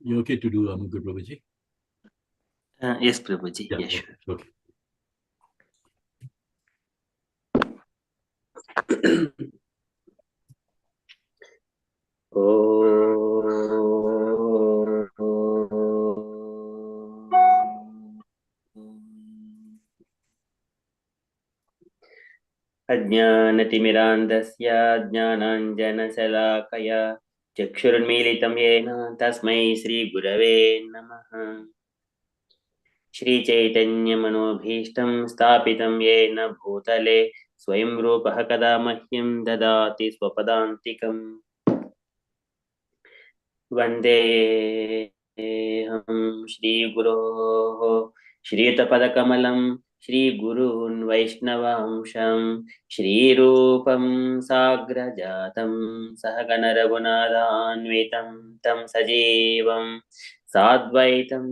You okay to do Mukul Prabhuji? Yes, Prabhuji. Yeah, Yes, sure. okay. अज्ञानतिमिरान्धस्य ज्ञानाञ्जनशलाकया चक्षुरुन्मीलितं येन तस्मै श्रीगुरवे नमः। श्रीचैतन्यमनोभीष्टं स्थापितं येन भूतले स्वयं रूपः कदा मह्यं ददाति स्वपदान्तिकम्। वन्देऽहं श्रीगुरोः श्रीयुतपदकमलं श्रीगुरून् वैष्णवांशं श्रीरूपं साग्रजातं सहगणरघुनाथान्वितं तं सजीवं साद्वैतं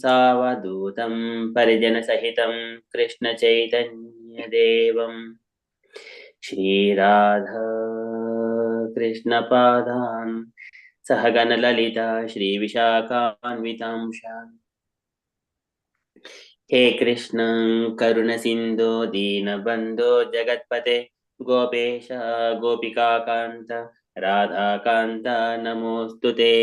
सावधूतं परिजनसहितं कृष्णचैतन्यदेवं श्रीराधा कृष्णपादान् सहगणललिता श्रीविशाखान्वितांशान्। हे कृष्ण करुणसिन्धो दीनबन्धो जगत्पते गोपेश गोपिकान्त राधाकान्त नमोऽस्तुते।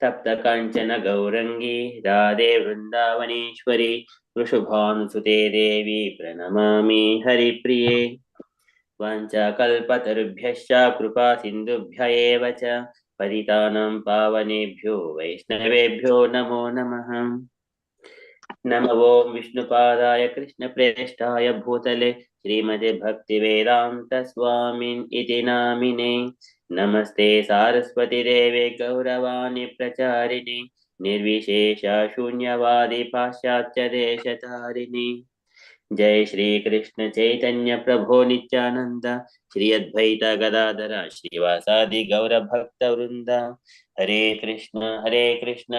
तप्तकाञ्चन गौरङ्गी राधे वृन्दावनेश्वरी वृषभानुसुते देवी प्रणमामि हरिप्रिये। वाञ्छाकल्पतरुभ्यश्च कृपा सिन्धुभ्य एव च पतितानां पावनेभ्यो वैष्णवेभ्यो नमो नमः। नमो विष्णुपादाय कृष्णप्रेष्ठाय भूतले श्रीमते भक्तिवेदान्त स्वामिन् इति नामिने। नमस्ते सारस्वतीदेवे गौरवाणी प्रचारिणे निर्विशेष शून्यवादी पाश्चात्य देशतारिणे। जय श्री कृष्ण चैतन्य प्रभो नित्यानंद श्री अद्वैत गदाधर श्रीवासादि गौर भक्त वृंद। हरे कृष्ण कृष्ण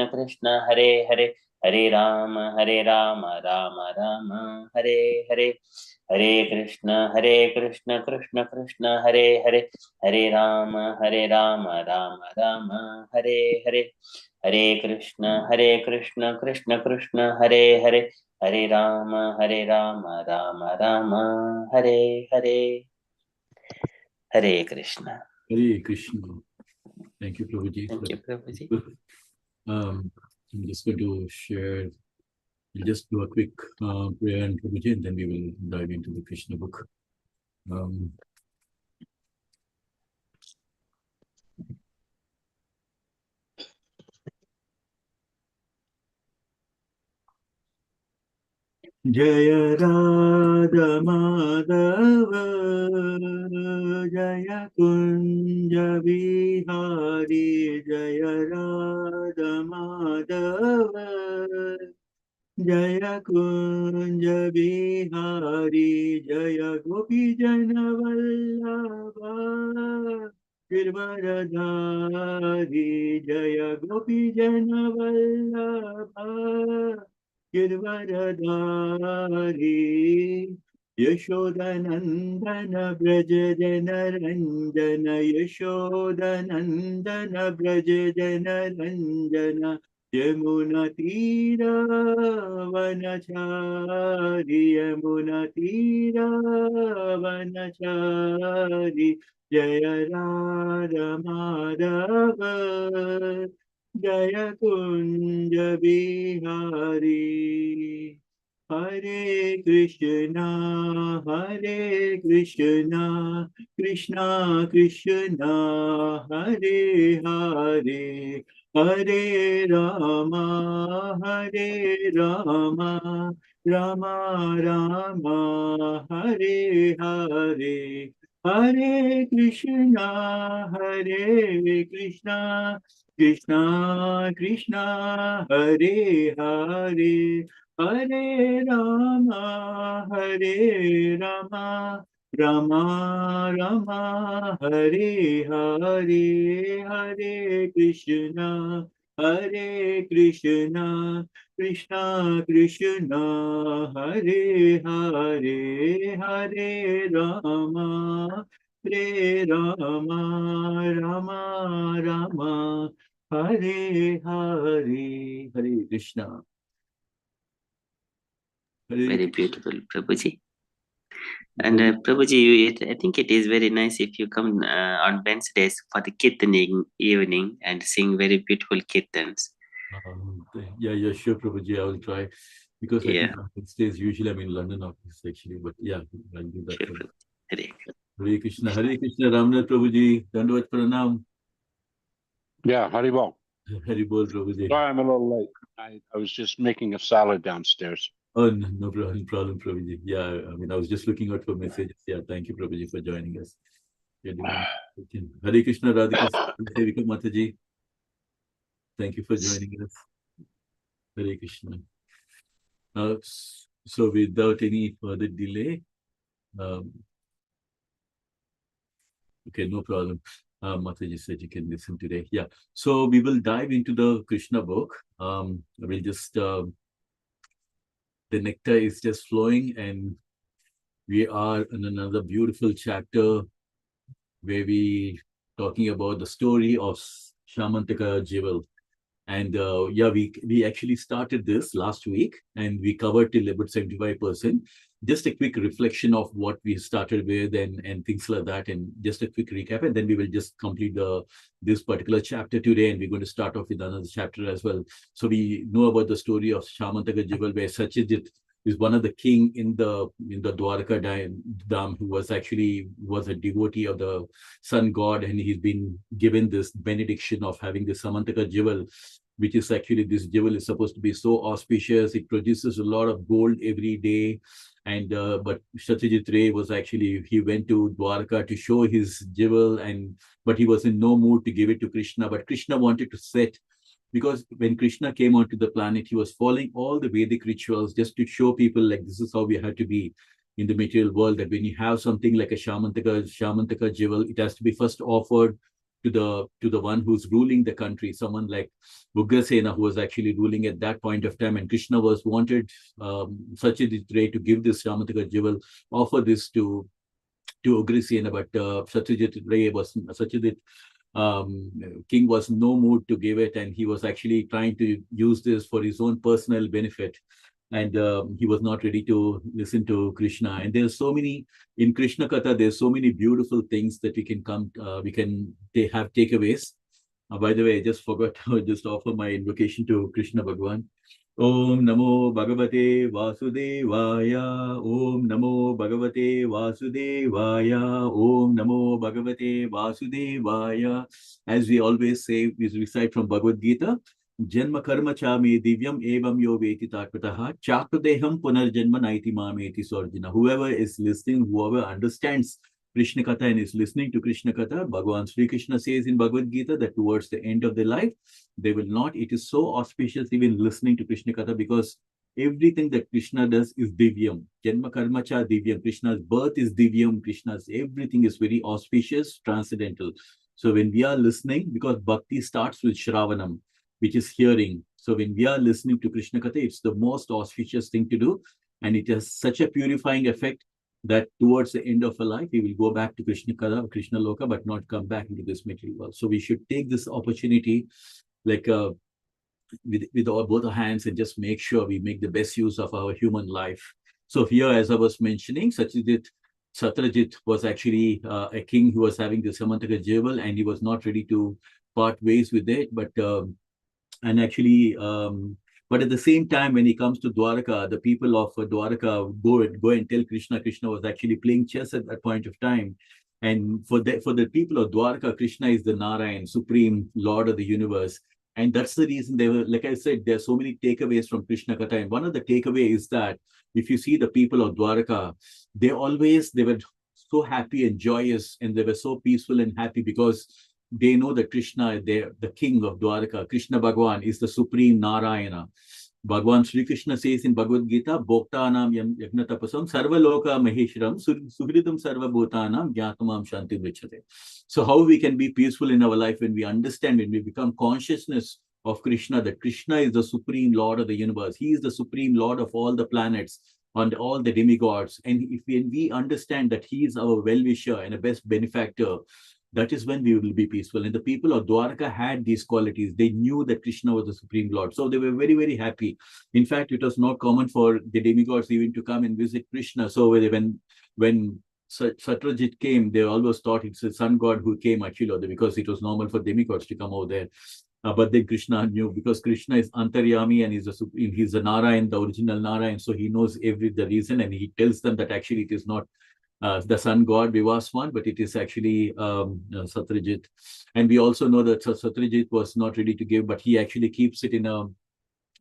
कृष्ण हरे हरे हरे राम राम राम हरे हरे। हरे कृष्ण कृष्ण कृष्ण हरे हरे हरे राम राम राम हरे हरे। हरे कृष्ण कृष्ण कृष्ण हरे हरे हरे राम राम राम हरे हरे। हरे Krishna. Hare Krishna. Thank you, Prabhuji. Thank you, Prabhuji. I'm just going to share. We'll just do a quick prayer and Prabhuji, and then we will dive into the Krishna book. जय राधा माधव जय कुंज बिहारी जय राधा माधव जय कुंज बिहारी जय गोपी जन वल्लभा गिरवरधारी जय गोपी जन वल्लभा गिरवरधारी यशोदनंदन ब्रज जन रंजन यशोदनंदन ब्रज जन रंजन यमुना तीरा वनचारी यमुना तीरा वनचारी जय राधा माधव जय कुंज बिहारी। हरे Krishna Krishna Krishna Hare Hare Hare Rama Rama Rama Hare Hare Hare Krishna Krishna Krishna Hare Hare Hare Rama Rama Rama Hare Hare Hare Krishna Krishna Krishna Hare Hare Hare Rama Rama Rama Hare Hare, Hare Krishna. Very beautiful, Prabhuji. And Prabhu- Prabhuji, I think it is very nice if you come on Wednesdays for the kirtan evening and sing very beautiful kirtans. yeah, sure, Prabhuji. I will try because I think Yeah, on Wednesdays usually I'm in London office actually, but yeah, I'll do that sure, for you. Prabhuji. Hare Krishna, Ramnath Prabhuji, Dandavat Pranam. Yeah, Haribol. Hari Bol Prabhuji. Sorry, I'm a little late. I was just making a salad downstairs. Oh, no problem, Prabhuji. Yeah, I mean, I was just looking out for messages. Yeah, thank you, Prabhuji, for joining us. Yeah, Hare Krishna, Radhika, Sevika Mataji. Thank you for joining us. Hare Krishna. So without any further delay, um, okay, no problem. Mataji said you can listen today. Yeah. So we will dive into the Krishna book. We'll just the nectar is just flowing, and we are in another beautiful chapter where we talking about the story of Syamanta Jewel. And yeah, we actually started this last week and we covered till about 75%. Just a quick reflection of what we started with and things like that, and just a quick recap, and then we will just complete this particular chapter today, and we're going to start off with another chapter as well. So we know about the story of Syamanta Jewel, where Satyajit is one of the king in the Dwarka Dam, who was a devotee of the sun god, and he's been given this benediction of having the Samantaka Jewel, which is actually, this jewel is supposed to be so auspicious. It produces a lot of gold every day. And but Satyajit Ray was actually, he went to Dwarka to show his jewel, but he was in no mood to give it to Krishna. But Krishna wanted to set, because when Krishna came onto the planet, he was following all the Vedic rituals just to show people like this is how we have to be in the material world. That when you have something like a Syamantaka jewel, it has to be first offered to the one who's ruling the country, someone like Ugrasena, who was actually ruling at that point of time. And Krishna was wanted Satyajit Ray to give this Syamantaka jewel, offer this to Ugrasena, but Satyajit king was no mood to give it, and he was actually trying to use this for his own personal benefit, and he was not ready to listen to Krishna. And there's so many in Krishna Katha, there's so many beautiful things that have takeaways. By the way, I just forgot to just offer my invocation to Krishna Bhagwan. Om Namo Bhagavate Vasudevaya. Om Namo Bhagavate Vasudevaya. Om Namo Bhagavate Vasudevaya. As we always say, we recite from Bhagavad Gita. Janma karma cha me divyam evam yo veti tatpataha chakradeham punarjanma naiti mameti sorjina. Whoever is listening, whoever understands Krishna Katha and is listening to Krishna Katha, Bhagavan Sri Krishna says in Bhagavad Gita that towards the end of their life, they will not. It is so auspicious even listening to Krishna Katha, because everything that Krishna does is divyam. Janma karma cha divyam. Krishna's birth is divyam. Krishna's everything is very auspicious, transcendental. So when we are listening, because bhakti starts with Shravanam, which is hearing. So when we are listening to Krishna Katha, it's the most auspicious thing to do. And it has such a purifying effect that towards the end of a life, we will go back to Krishna Katha, Krishna Loka, but not come back into this material world. So we should take this opportunity like with both our hands and just make sure we make the best use of our human life. So here, as I was mentioning, Satyajit was actually a king who was having the Samantaka jewel, and he was not ready to part ways with it. But but at the same time, when he comes to Dwaraka, the people of Dwaraka go and tell Krishna. Krishna was actually playing chess at that point of time. And for the people of Dwaraka, Krishna is the Narayan, supreme Lord of the universe. And that's the reason they were, like I said, there's so many takeaways from Krishna Katha. And one of the takeaways is that if you see the people of Dwaraka, they were so happy and joyous, and they were so peaceful and happy because they know that Krishna, the king of Dwaraka, Krishna Bhagwan, is the supreme Narayana. Bhagwan Sri Krishna says in Bhagavad Gita, Bhoktanam yajna tapasam sarva loka maheshram suhridam sarva bhutanam jnatamam shanti vrichyate. So how we can be peaceful in our life when we understand, when we become consciousness of Krishna, that Krishna is the supreme Lord of the universe. He is the supreme Lord of all the planets and all the demigods. And when we understand that he is our well-wisher and a best benefactor, that is when we will be peaceful. And the people of Dwarka had these qualities. They knew that Krishna was the Supreme Lord. So they were very, very happy. In fact, it was not common for the demigods even to come and visit Krishna. So when Satrajit came, they always thought it's the sun god who came actually, because it was normal for demigods to come over there. But then Krishna knew, because Krishna is Antaryami and he's the Narayan, the original Narayan. So he knows the reason, and he tells them that actually it is not the sun god Vivaswan, but it is actually Satrajit. And we also know that Satrajit was not ready to give, but he actually keeps it in a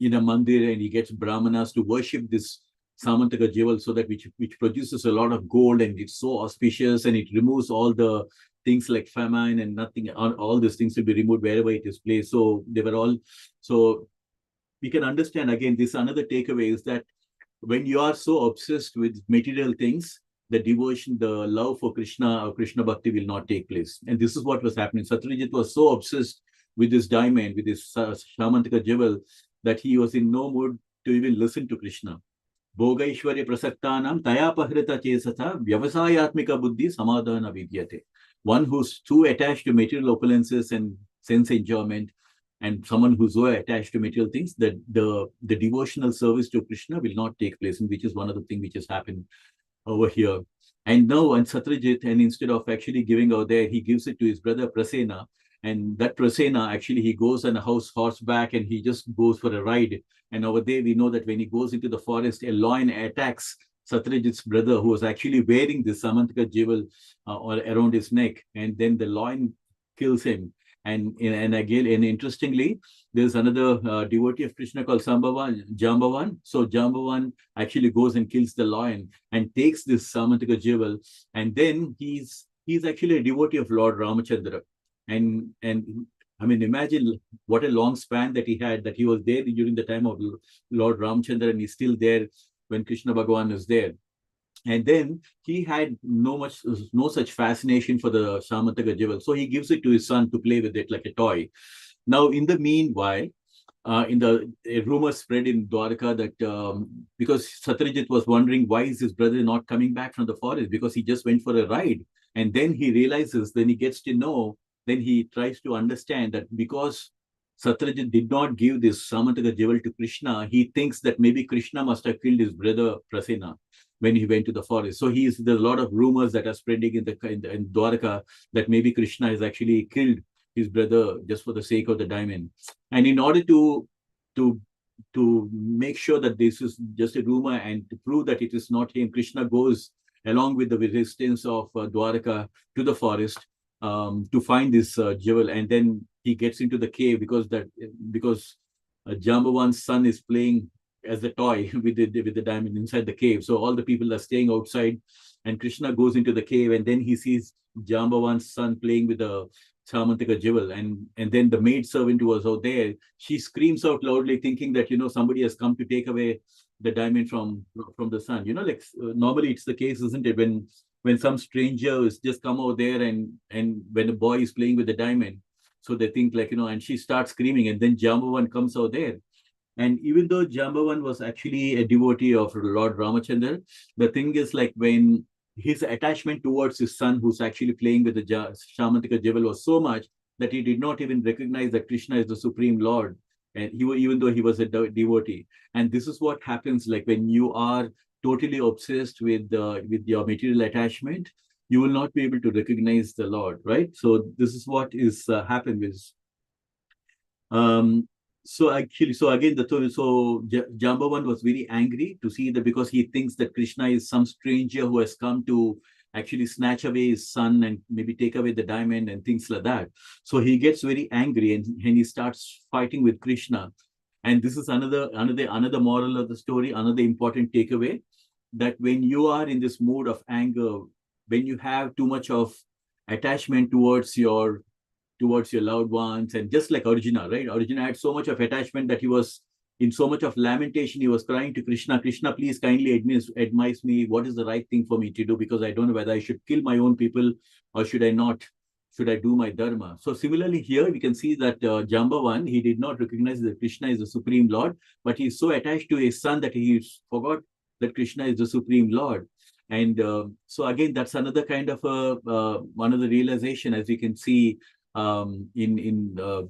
mandir, and he gets brahmanas to worship this Syamanta Jewel, so that which produces a lot of gold, and it's so auspicious, and it removes all the things like famine and nothing. All these things will be removed wherever it is placed. So they were all. So we can understand again. This another takeaway is that when you are so obsessed with material things, the devotion, the love for Krishna or Krishna Bhakti will not take place. And this is what was happening. Satyajit was so obsessed with this diamond, with this Syamanta Jewel, that he was in no mood to even listen to Krishna. Bhogaishwarya prasaktanam tayapahrita chesatha vyavasayatmika buddhi samadhana vidyate. One who's too attached to material opulences and sense enjoyment, and someone who's so attached to material things, that the devotional service to Krishna will not take place, and which is one of the things which has happened over here. And now, and Satrajit, and instead of actually giving out there, he gives it to his brother Prasena. And that Prasena, actually, he goes on a horseback, and he just goes for a ride. And over there, we know that when he goes into the forest, a lion attacks Satrajit's brother, who was actually wearing this Syamanta Jewel around his neck. And then the lion kills him. And again, and interestingly, there's another devotee of Krishna called Jambavan. So Jambavan actually goes and kills the lion and takes this Syamanta Jewel. And then he's actually a devotee of Lord Ramachandra. And I mean, imagine what a long span that he had, that he was there during the time of Lord Ramachandra, and he's still there when Krishna Bhagavan is there. And then he had no such fascination for the Syamanta Jewel. So he gives it to his son to play with it like a toy. Now, in the meanwhile, a rumor spread in Dwarka that because Satyajit was wondering why is his brother not coming back from the forest, because he just went for a ride. And then he realizes, then he gets to know, then he tries to understand that because Satyajit did not give this Syamanta Jewel to Krishna, he thinks that maybe Krishna must have killed his brother Prasena when he went to the forest. So there's a lot of rumors that are spreading in Dwarka that maybe Krishna has actually killed his brother just for the sake of the diamond. And in order to make sure that this is just a rumor and to prove that it is not him, Krishna goes along with the resistance of Dwarka to the forest to find this jewel. And then he gets into the cave because Jambavan's son is playing as a toy with the diamond inside the cave. So all the people are staying outside, and Krishna goes into the cave, and then he sees Jambavan's son playing with the Syamanta Jewel. And then the maid servant who was out there, she screams out loudly, thinking that, somebody has come to take away the diamond from the son. Like normally it's the case, isn't it? When some stranger has just come out there, and when a boy is playing with the diamond, so they think like, and she starts screaming, and then Jambavan comes out there. And even though Jambavan was actually a devotee of Lord Ramachandra, the thing is, like, when his attachment towards his son, who's actually playing with the Syamanta Jewel, was so much that he did not even recognize that Krishna is the Supreme Lord, and even though he was a devotee. And this is what happens, like, when you are totally obsessed with your material attachment, you will not be able to recognize the Lord, right? So this is what is happened with. So again, Jambavan was very angry to see that, because he thinks that Krishna is some stranger who has come to actually snatch away his son and maybe take away the diamond and things like that. So he gets very angry, and he starts fighting with Krishna. And this is another moral of the story, another important takeaway, that when you are in this mood of anger, when you have too much of attachment towards your loved ones, and just like Arjuna, right? Arjuna had so much of attachment that he was in so much of lamentation. He was crying to Krishna, Krishna, please kindly advise me. What is the right thing for me to do? Because I don't know whether I should kill my own people or should I not? Should I do my dharma? So similarly here, we can see that Jambavan, he did not recognize that Krishna is the Supreme Lord, but he's so attached to his son that he forgot that Krishna is the Supreme Lord. And so again, that's another kind of one of the realization, as you can see in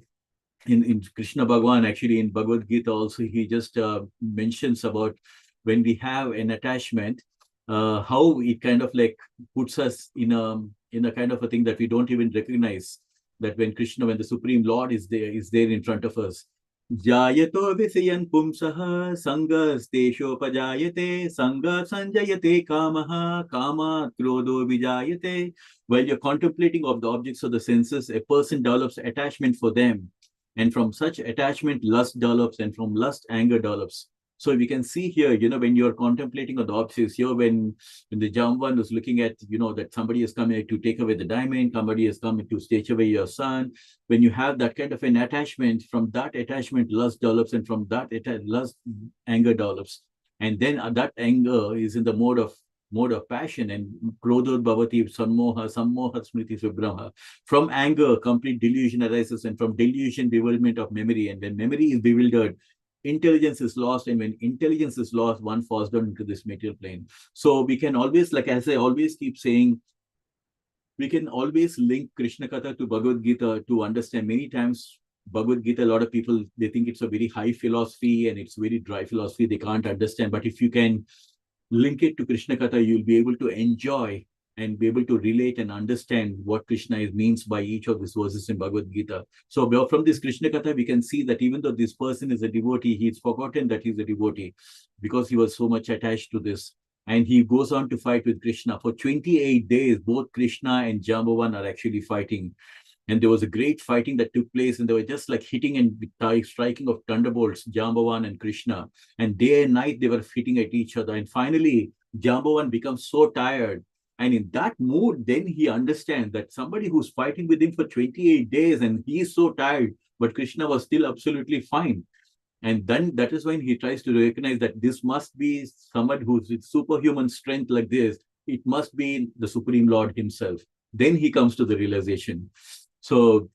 Krishna Bhagwan, actually in Bhagavad Gita also, he just mentions about when we have an attachment, how it kind of like puts us in a kind of a thing that we don't even recognize, that when Krishna, when the Supreme Lord is there in front of us. Jayato visayan pumsaha sangas teshopajayate sanga sanjayate kamaha kama krodho vijayate. While you're contemplating of the objects of the senses, a person develops attachment for them. And from such attachment, lust develops, and from lust, anger develops. So we can see here, when you're contemplating on the objects here, when the Jamban was looking at, that somebody is coming to take away the diamond, somebody is coming to snatch away your son. When you have that kind of an attachment, from that attachment, lust develops, and from that lust, anger develops. And then that anger is in the mode of passion, and krodhod bhavati sammoha smriti subhrama. From anger, complete delusion arises, and from delusion, bewilderment of memory. And when memory is bewildered, intelligence is lost, and when intelligence is lost, one falls down into this material plane. So we can always, like as I always keep saying, we can always link Krishna Katha to Bhagavad Gita to understand. Many times Bhagavad Gita, a lot of people, they think it's a very high philosophy and it's very dry philosophy, they can't understand. But if you can link it to Krishna Katha, you'll be able to enjoy and be able to relate and understand what Krishna means by each of these verses in Bhagavad Gita. So from this Krishna Katha, we can see that even though this person is a devotee, he's forgotten that he's a devotee because he was so much attached to this. And he goes on to fight with Krishna. For 28 days, both Krishna and Jambavan are actually fighting. And there was a great fighting that took place, and they were just like hitting and striking of thunderbolts, Jambavan and Krishna. And day and night, they were hitting at each other. And finally, Jambavan becomes so tired. And in that mood, then he understands that somebody who's fighting with him for 28 days, and he is so tired, but Krishna was still absolutely fine. And then that is when he tries to recognize that this must be someone who's with superhuman strength like this. It must be the Supreme Lord himself. Then he comes to the realization. So,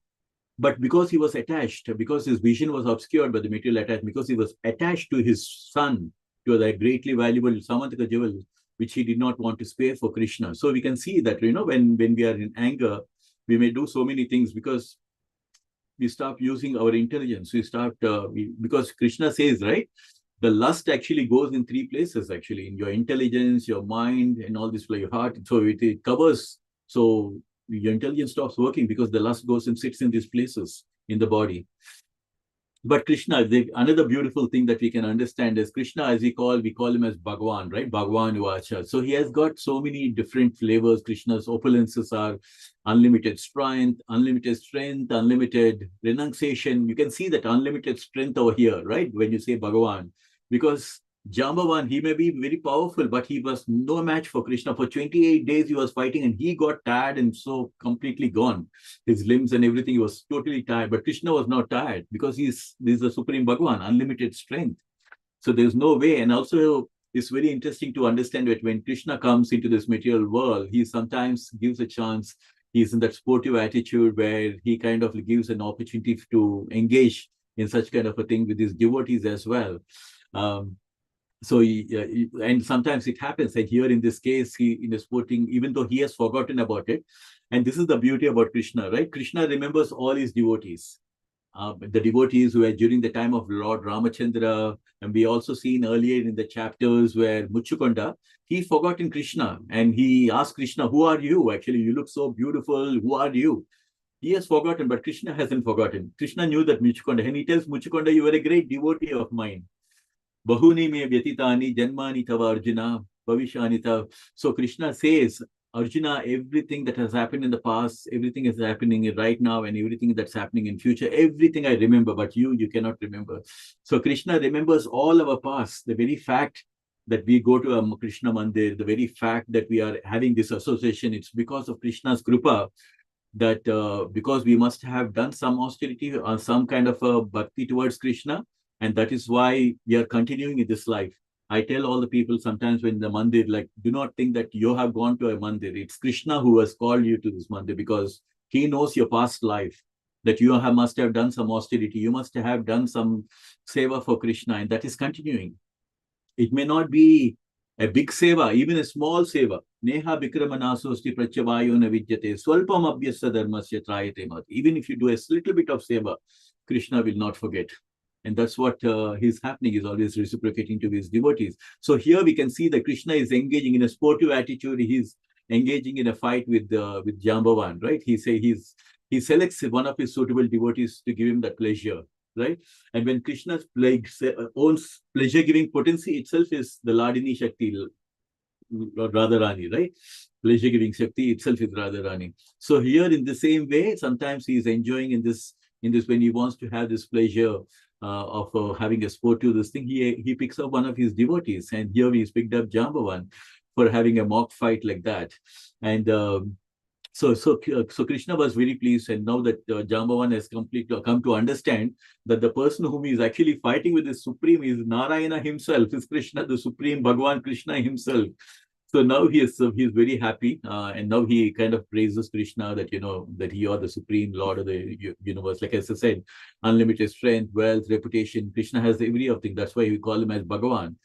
but because he was attached, because his vision was obscured by the material attachment, because he was attached to his son, to the greatly valuable Syamanta Jewel, which he did not want to spare for Krishna. So we can see that, when we are in anger, we may do so many things because we stop using our intelligence. We start, because Krishna says, right, the lust actually goes in three places, actually, in your intelligence, your mind, and all this, for your heart. So it covers. So your intelligence stops working because the lust goes and sits in these places in the body. But Krishna, another beautiful thing that we can understand is Krishna, as we call him as Bhagwan, right? Bhagwan Vacha. So he has got so many different flavors. Krishna's opulences are unlimited strength, unlimited renunciation. You can see that unlimited strength over here, right? When you say Bhagavan, because Jambavan, he may be very powerful, but he was no match for Krishna. For 28 days, he was fighting and he got tired and so completely gone. His limbs and everything, he was totally tired. But Krishna was not tired because he's the Supreme Bhagavan, unlimited strength. So there's no way. And also, it's very interesting to understand that when Krishna comes into this material world, he sometimes gives a chance. He's in that sportive attitude where he kind of gives an opportunity to engage in such kind of a thing with his devotees as well. So and sometimes it happens, and here in this case, he in the sporting, even though he has forgotten about it. And this is the beauty about Krishna, right? Krishna remembers all his devotees. The devotees who were during the time of Lord Ramachandra, and we also seen earlier in the chapters where Muchukonda, he forgotten Krishna, and he asked Krishna, "Who are you? Actually, you look so beautiful. Who are you?" He has forgotten, but Krishna hasn't forgotten. Krishna knew that Muchukonda, and he tells Muchukonda, "You are a great devotee of mine. Bahuni me vyatitani janmani tava Arjuna bhavishanita." So Krishna says, Arjuna, everything that has happened in the past, everything is happening right now, and everything that's happening in future, everything I remember, but you cannot remember. So Krishna remembers all our past. The very fact that we go to a Krishna Mandir, the very fact that we are having this association, it's because of Krishna's Kripa, that because we must have done some austerity or some kind of a bhakti towards Krishna, and that is why we are continuing in this life. I tell all the people sometimes when the mandir, like, do not think that you have gone to a mandir. It's Krishna who has called you to this mandir because he knows your past life, that you must have done some austerity. You must have done some seva for Krishna, and that is continuing. It may not be A big seva, even a small seva. Neha Bikramanasosti Prachavayo Navidyate, Swalpam Abhyasa Dharmasya Trayate Mat. Even if you do a little bit of seva, Krishna will not forget. And that's what is happening, is always reciprocating to his devotees. So here we can see that Krishna is engaging in a sportive attitude. He's engaging in a fight with Jambavan, right? He selects one of his suitable devotees to give him that pleasure, right? And when Krishna's owns pleasure-giving potency itself is the Ladini Shakti, Radharani, right? Pleasure-giving Shakti itself is Radharani. So here, in the same way, sometimes he is enjoying in this when he wants to have this pleasure of having a sport to this thing, he picks up one of his devotees, and here he's picked up Jambavan for having a mock fight like that. And so Krishna was very pleased, and now that Jambavan has come to understand that the person whom he is actually fighting with is Supreme, is Narayana himself, is Krishna, the Supreme Bhagavan Krishna himself. So now he's very happy, and now he kind of praises Krishna that that you are the supreme Lord of the universe. Like as I said, unlimited strength, wealth, reputation. Krishna has every of thing. That's why we call him as Bhagavan.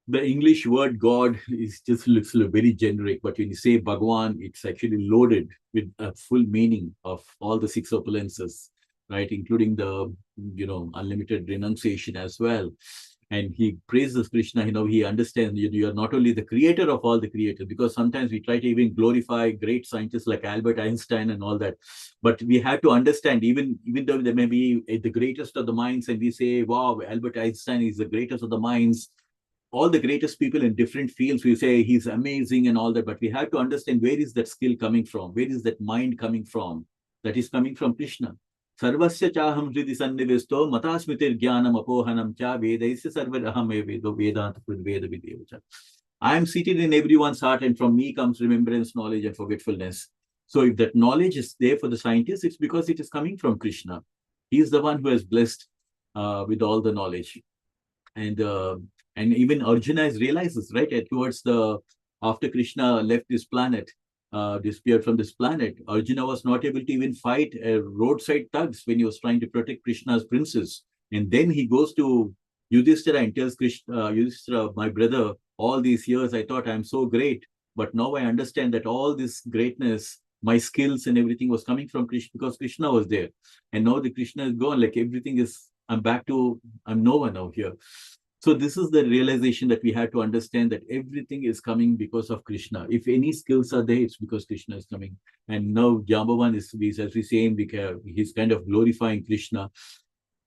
The English word God is just looks very generic, but when you say Bhagavan, it's actually loaded with a full meaning of all the six opulences, right, including the unlimited renunciation as well. And he praises Krishna. He understands you are not only the creator of all the creators, because sometimes we try to even glorify great scientists like Albert Einstein and all that, but we have to understand, even though they may be the greatest of the minds, and we say, wow, Albert Einstein is the greatest of the minds, all the greatest people in different fields, we say he's amazing and all that, but we have to understand, where is that skill coming from? Where is that mind coming from? That is coming from Krishna. Sarvasya chaham hridi sannivesto matasmitir jnanam apohanam cha vedaisya sarvaraham vedo vedanta veda videvacha. I am seated in everyone's heart, and from me comes remembrance, knowledge, and forgetfulness. So if that knowledge is there for the scientists, it's because it is coming from Krishna. He is the one who has blessed with all the knowledge. And even Arjuna realizes, right, after Krishna left this planet, disappeared from this planet, Arjuna was not able to even fight roadside thugs when he was trying to protect Krishna's princess. And then he goes to Yudhishthira and tells Krishna, Yudhishthira, my brother, all these years I thought I'm so great, but now I understand that all this greatness, my skills and everything was coming from Krishna, because Krishna was there. And now the Krishna is gone, like everything is, I'm no one now here. So this is the realization that we had to understand, that everything is coming because of Krishna. If any skills are there, it's because Krishna is coming. And now Jambavan is, as we say, he's kind of glorifying Krishna.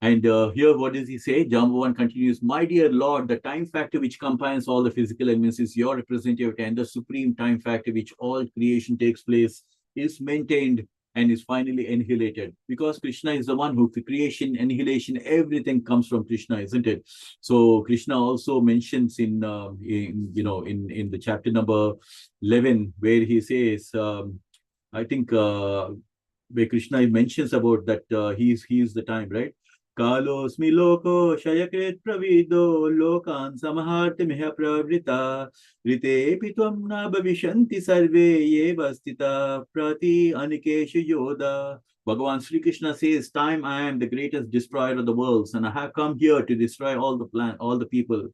And here, what does he say? Jambavan continues, my dear Lord, the time factor which combines all the physical elements is your representative, and the supreme time factor which all creation takes place is maintained and is finally annihilated, because Krishna is the one who, creation, annihilation, everything comes from Krishna, isn't it? So Krishna also mentions in the chapter number 11, where he says, I think where Krishna mentions about that he is the time, right? Kalosmi loko shayakret pravido lokan samaharti meha pravrita rite pitvam na bhavishanti sarve yeva stita prati anikeshu yoda. Bhagavan Sri Krishna says, time I am the greatest destroyer of the worlds, and I have come here to destroy all the people.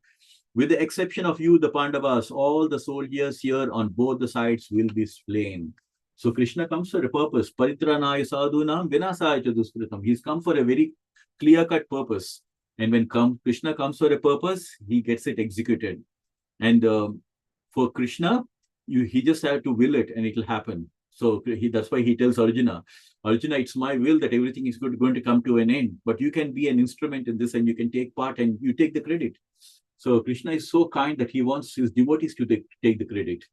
With the exception of you, the Pandavas, all the soldiers here on both the sides will be slain. So Krishna comes for a purpose. Paritranaya sadhunam vinasaya duskritam. He's come for a very clear-cut purpose. And when Krishna comes for a purpose, he gets it executed. And for Krishna, he just had to will it and it will happen. So that's why he tells Arjuna, it's my will that everything is going to come to an end. But you can be an instrument in this, and you can take part, and you take the credit. So Krishna is so kind that he wants his devotees to take the credit.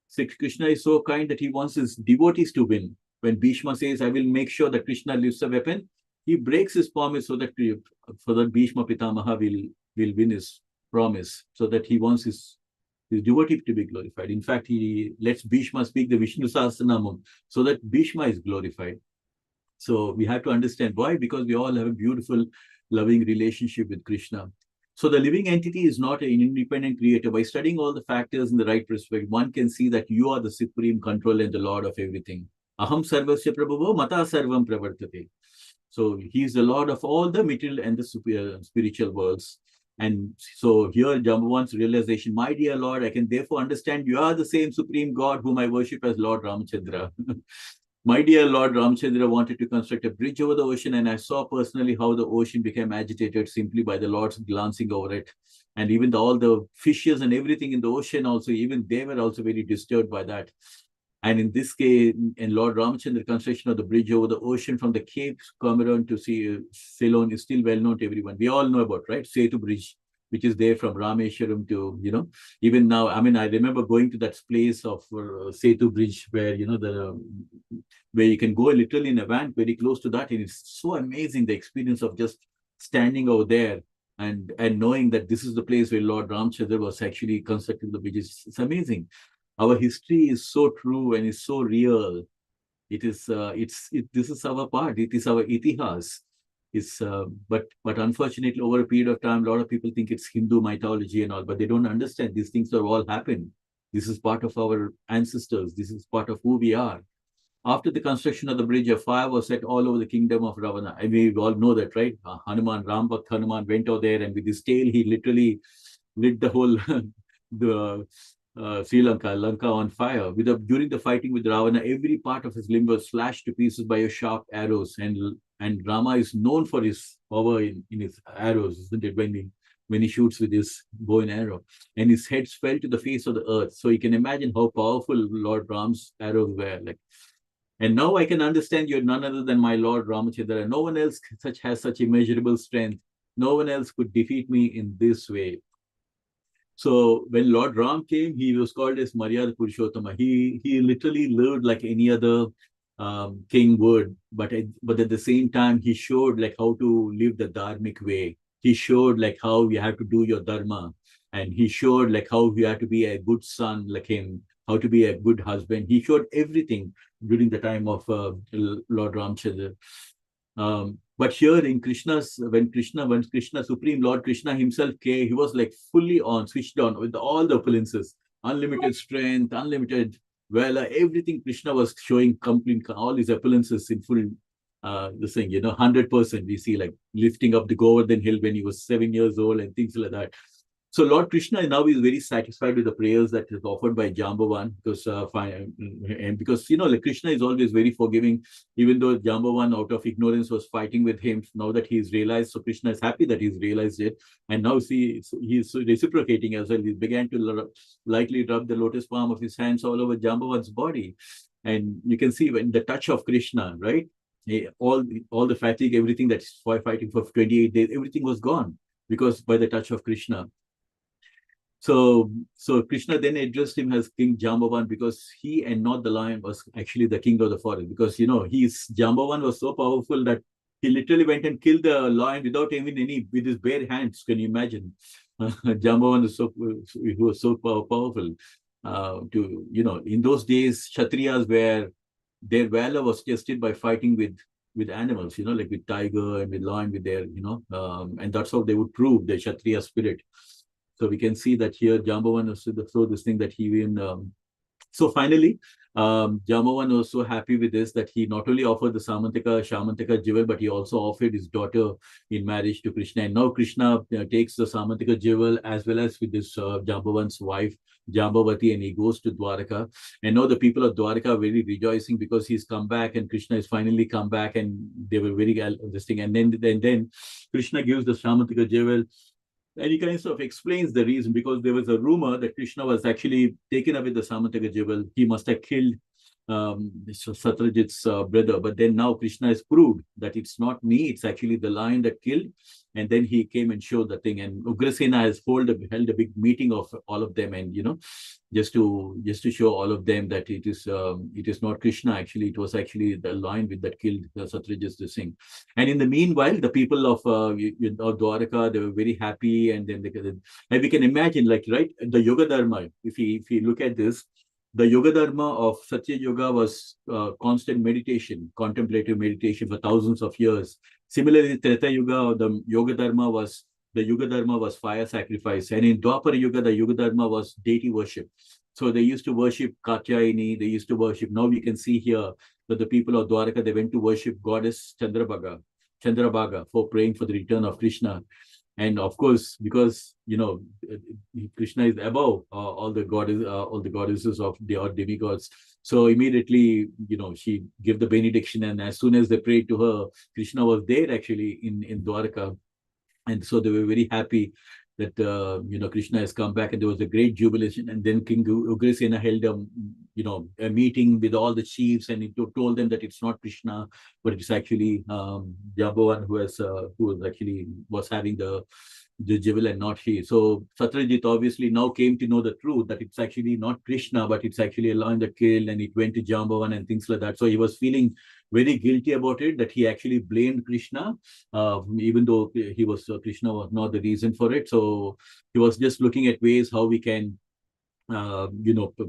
So Krishna is so kind that he wants his devotees to win. When Bhishma says, I will make sure that Krishna lifts a weapon, he breaks his promise so that Bhishma Pitamaha will win his promise, so that he wants his devotee to be glorified. In fact, he lets Bhishma speak the Vishnu Sahasranamam so that Bhishma is glorified. So we have to understand why, because we all have a beautiful, loving relationship with Krishna. So the living entity is not an independent creator. By studying all the factors in the right perspective, one can see that you are the supreme controller and the Lord of everything. Aham sarvasya prabhavo mata sarvam pravartate. So he is the Lord of all the material and the spiritual worlds. And so here Jambavan's realization, my dear Lord, I can therefore understand you are the same supreme God whom I worship as Lord Ramachandra. My dear Lord Ramchandra wanted to construct a bridge over the ocean, and I saw personally how the ocean became agitated simply by the Lord's glancing over it. And even all the fishes and everything in the ocean also, even they were also very disturbed by that. And in this case, in Lord Ramchandra, construction of the bridge over the ocean from the Cape Comorin to Ceylon is still well known to everyone. We all know about, right? Setu Bridge, which is there from Rameswaram to, even now. I mean, I remember going to that place of Setu Bridge where, where you can go literally in a van very close to that. And it's so amazing, the experience of just standing over there and knowing that this is the place where Lord Ramchandra was actually constructing the bridge. It's amazing. Our history is so true and is so real. It is, this is our part. It is our itihas. But unfortunately, over a period of time, a lot of people think it's Hindu mythology and all, but they don't understand these things have all happened. This is part of our ancestors. This is part of who we are. After the construction of the bridge, a fire was set all over the kingdom of Ravana. I mean, we all know that, right? Hanuman, Rambhakt Hanuman went out there, and with his tail, he literally lit the whole the Sri Lanka on fire. During the fighting with Ravana, every part of his limb was slashed to pieces by sharp arrows. And Rama is known for his power in his arrows, isn't it? When he shoots with his bow and arrow, and his heads fell to the face of the earth. So you can imagine how powerful Lord Ram's arrows were. And now I can understand you're none other than my Lord Ramachandra. No one else has such immeasurable strength. No one else could defeat me in this way. So when Lord Ram came, he was called as Maryada Purushottama. He literally lived like any other king would, but at the same time, he showed like how to live the dharmic way. He showed like how you have to do your dharma, and he showed like how you have to be a good son like him, how to be a good husband. He showed everything during the time of Lord Ramchandra. But here in when Krishna, Supreme Lord Krishna himself came, he was like fully on, switched on with all the opulences, unlimited strength, unlimited valor, everything Krishna was showing complete, all his opulences in full, this thing, 100%. We see like lifting up the Govardhan hill when he was 7 years old and things like that. So Lord Krishna now is very satisfied with the prayers that is offered by Jambavan, because like Krishna is always very forgiving, even though Jambavan out of ignorance was fighting with him. Now that he's realized, so Krishna is happy that he's realized it, and now he's reciprocating as well. He began to lightly rub the lotus palm of his hands all over Jambavan's body, and you can see when the touch of Krishna, right? All the fatigue, everything that's fighting for 28 days, everything was gone because by the touch of Krishna. So Krishna then addressed him as King Jambavan, because he and not the lion was actually the king of the forest. Because Jambavan was so powerful that he literally went and killed the lion without even with his bare hands. Can you imagine? Jambavan was so powerful. In those days, Kshatriyas their valor was tested by fighting with animals, like with tiger and with lion, with their, and that's how they would prove the Kshatriya spirit. So we can see that here Jambavan also this thing that he even. So finally, Jambavan was so happy with this that he not only offered the Syamanta Jewel, but he also offered his daughter in marriage to Krishna. And now Krishna takes the Syamanta Jewel as well as with this Jambavan's wife, Jambavati, and he goes to Dwaraka. And now the people of Dwaraka are very rejoicing because he's come back and Krishna has finally come back, and they were very this thing. And then Krishna gives the Syamanta Jewel. And he kind of explains the reason, because there was a rumor that Krishna was actually taken away the Syamanta Jewel. He must have killed Satyajit's brother. But then now Krishna has proved that it's not me, it's actually the lion that killed. And then he came and showed the thing. And Ugrasena has held a big meeting of all of them, and just to show all of them that it is not Krishna. Actually, it was actually the lion that killed Satyajit's thing. And in the meanwhile, the people of Dwaraka, they were very happy, and then and we can imagine, like, right, the Yoga Dharma. If we look at this, the Yoga Dharma of Satya Yoga was constant meditation, contemplative meditation for thousands of years. Similarly, Treta Yuga, the Yoga Dharma was fire sacrifice, and in Dwapara Yuga, the Yoga Dharma was deity worship. So they used to worship Katyayini. They used to worship. Now we can see here that the people of Dwaraka, they went to worship goddess Chandrabhaga for praying for the return of Krishna. And of course, because Krishna is above all the goddesses of the or demigods. So immediately, she gave the benediction, and as soon as they prayed to her, Krishna was there actually in Dwarka, and so they were very happy that Krishna has come back, and there was a great jubilation. And then King Ugrasena held a meeting with all the chiefs, and he told them that it's not Krishna, but it's actually Jambavan who was having the jewel and not he. So Satyajit obviously now came to know the truth that it's actually not Krishna, but it's actually a lion that killed, and it went to Jambavan and things like that. So he was feeling very guilty about it, that he actually blamed Krishna, even though Krishna was not the reason for it. So he was just looking at ways how we can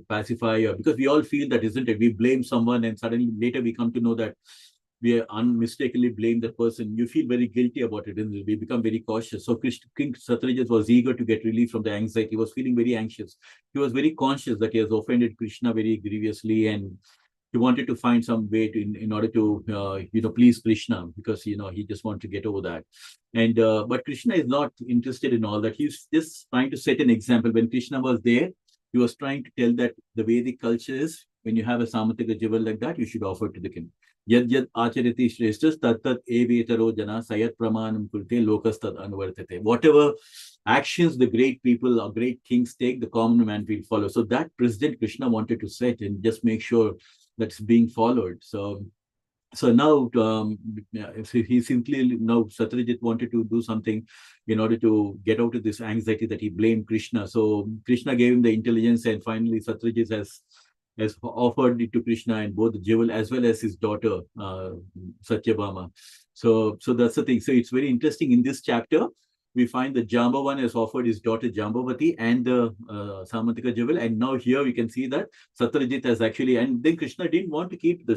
pacify, because we all feel that, isn't it? We blame someone, and suddenly later we come to know that we are unmistakably blame that person. You feel very guilty about it, and we become very cautious. So King Satyajit was eager to get relief from the anxiety. He was feeling very anxious. He was very conscious that he has offended Krishna very grievously, and he wanted to find some way in order to please Krishna, because he just wanted to get over that. And but Krishna is not interested in all that. He's just trying to set an example. When Krishna was there, he was trying to tell that the Vedic culture is, when you have a Samantaka jewel like that, you should offer it to the king. Yad yad achariti shreshtas tat tat evetaro jana sayat pramanam kurte lokas tad anuvartate. Whatever actions the great people or great kings take, the common man will follow. So that President Krishna wanted to set and just make sure that's being followed. So now, he simply, now Satyajit wanted to do something in order to get out of this anxiety that he blamed Krishna. So Krishna gave him the intelligence, and finally Satyajit has offered it to Krishna, and both the jewel as well as his daughter Satyabhama. So that's the thing. So it's very interesting in this chapter. We find that Jambavan has offered his daughter Jambavati and the Samantika jewel, and now here we can see that Satyajit has actually, and then Krishna didn't want to keep the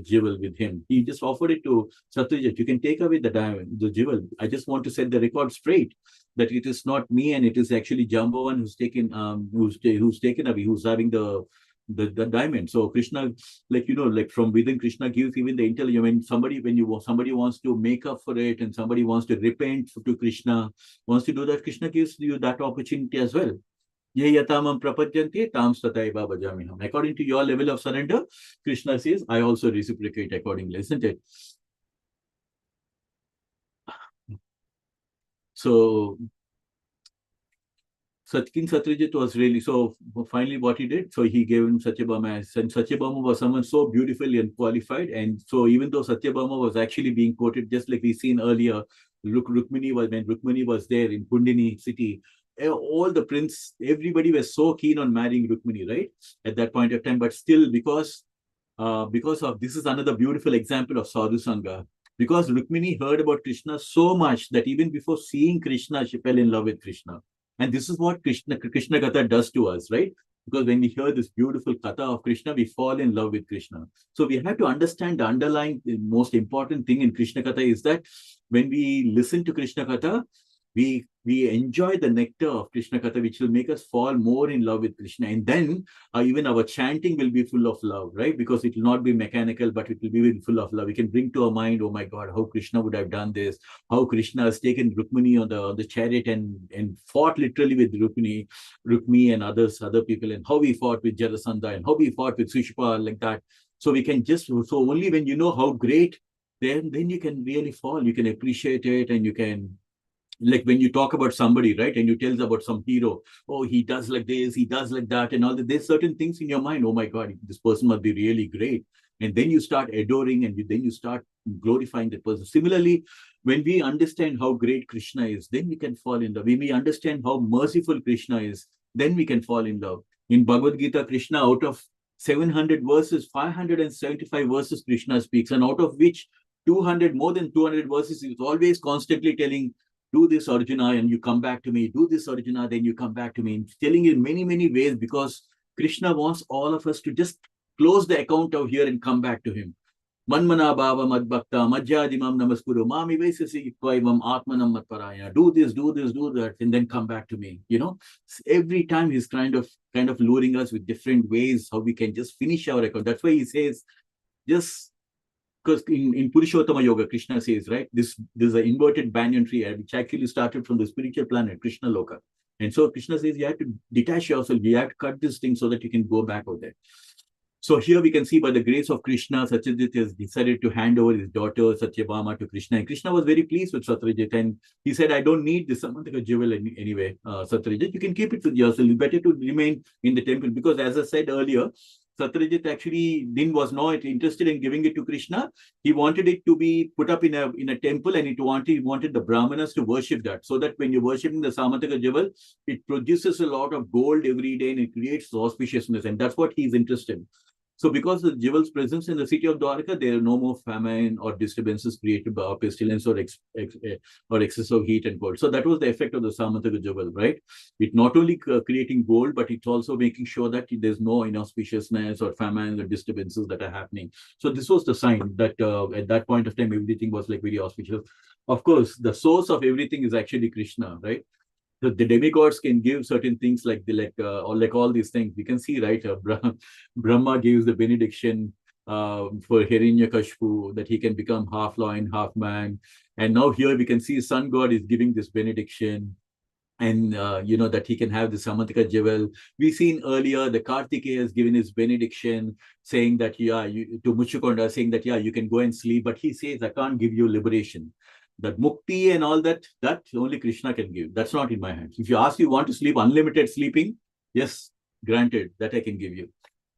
jewel with him. He just offered it to Satyajit. You can take away the diamond, the jewel. I just want to set the record straight that it is not me, and it is actually Jambavan who's taken away, who's having the diamond. So Krishna, like from within, Krishna gives even the intelligence. When somebody wants to make up for it, and somebody wants to repent to Krishna, wants to do that, Krishna gives you that opportunity as well. According to your level of surrender, Krishna says, I also reciprocate accordingly, isn't it? So King Satyajit was really, so finally what he did, so he gave him Satyabhama, and Satyabhama was someone so beautiful and qualified. And so even though Satyabhama was actually being quoted, just like we've seen earlier, when Rukmini was there in Kundini city, all the everybody was so keen on marrying Rukmini, right? At that point of time, but still, because of, this is another beautiful example of Sadhu Sangha. Because Rukmini heard about Krishna so much that even before seeing Krishna, she fell in love with Krishna. And this is what Krishna Katha does to us, right? Because when we hear this beautiful Katha of Krishna, we fall in love with Krishna. So we have to understand the underlying, the most important thing in Krishna Katha is that when we listen to Krishna Katha, we enjoy the nectar of Krishna Katha, which will make us fall more in love with Krishna. And then even our chanting will be full of love, right? Because it will not be mechanical, but it will be full of love. We can bring to our mind, oh my God, how Krishna would have done this, how Krishna has taken Rukmini on the chariot and fought literally with Rukmi and other people, and how we fought with Jarasandha, and how we fought with Sushpa, like that. So we can so only when you know how great, then you can really fall, you can appreciate it, and you can, like when you talk about somebody, right, and you tell about some hero, oh, he does like this, he does like that, and all that, there's certain things in your mind, oh my God, this person must be really great. And then you start adoring, and then you start glorifying that person. Similarly, when we understand how great Krishna is, then we can fall in love. When we understand how merciful Krishna is, then we can fall in love. In Bhagavad Gita, Krishna, out of 700 verses, 575 verses Krishna speaks, and out of which more than 200 verses, he is always constantly telling, do this, Arjuna, and you come back to me. Do this, Arjuna, then you come back to me. Telling in many, many ways, because Krishna wants all of us to just close the account out here and come back to him. Manmana bhava madbhakta majjadimam namaskuru mami vaisasi kvaivam atmanam matparaya. Do this, do that, and then come back to me. Every time he's kind of luring us with different ways how we can just finish our account. That's why he says, just because in Purushottama Yoga, Krishna says, right, this is an inverted banyan tree, which actually started from the spiritual planet, Krishna Loka. And so Krishna says you have to detach yourself, you have to cut this thing so that you can go back out there. So here we can see by the grace of Krishna, Satyajit has decided to hand over his daughter Satyabhama to Krishna. And Krishna was very pleased with Satyajit. And he said, I don't need this Samantaka jewel anyway, Satyajit. You can keep it with yourself. It's better to remain in the temple. Because as I said earlier, Satyajit actually was not interested in giving it to Krishna. He wanted it to be put up in a temple, and he wanted the Brahmanas to worship that. So that when you're worshipping the Samantaka jewel, it produces a lot of gold every day and it creates auspiciousness. And that's what he's interested in. So because of the jewel's presence in the city of Dwarka, there are no more famine or disturbances created by pestilence or excessive heat and cold. So that was the effect of the Samantaka jewel, right? It not only creating gold, but it's also making sure that there's no inauspiciousness or famine or disturbances that are happening. So this was the sign that at that point of time, everything was like very auspicious. Of course, the source of everything is actually Krishna, right? The demigods can give certain things like all these things. We can see, right? Brahma gives the benediction for Hiranyakashipu that he can become half lion, half man. And now here we can see sun god is giving this benediction. And that he can have the Samantaka jewel. We've seen earlier the Kartikeya has given his benediction, saying that to Muchukonda, saying that you can go and sleep, but he says I can't give you liberation. That mukti and all that only Krishna can give. That's not in my hands. If you ask, you want to sleep, unlimited sleeping, yes, granted, that I can give you.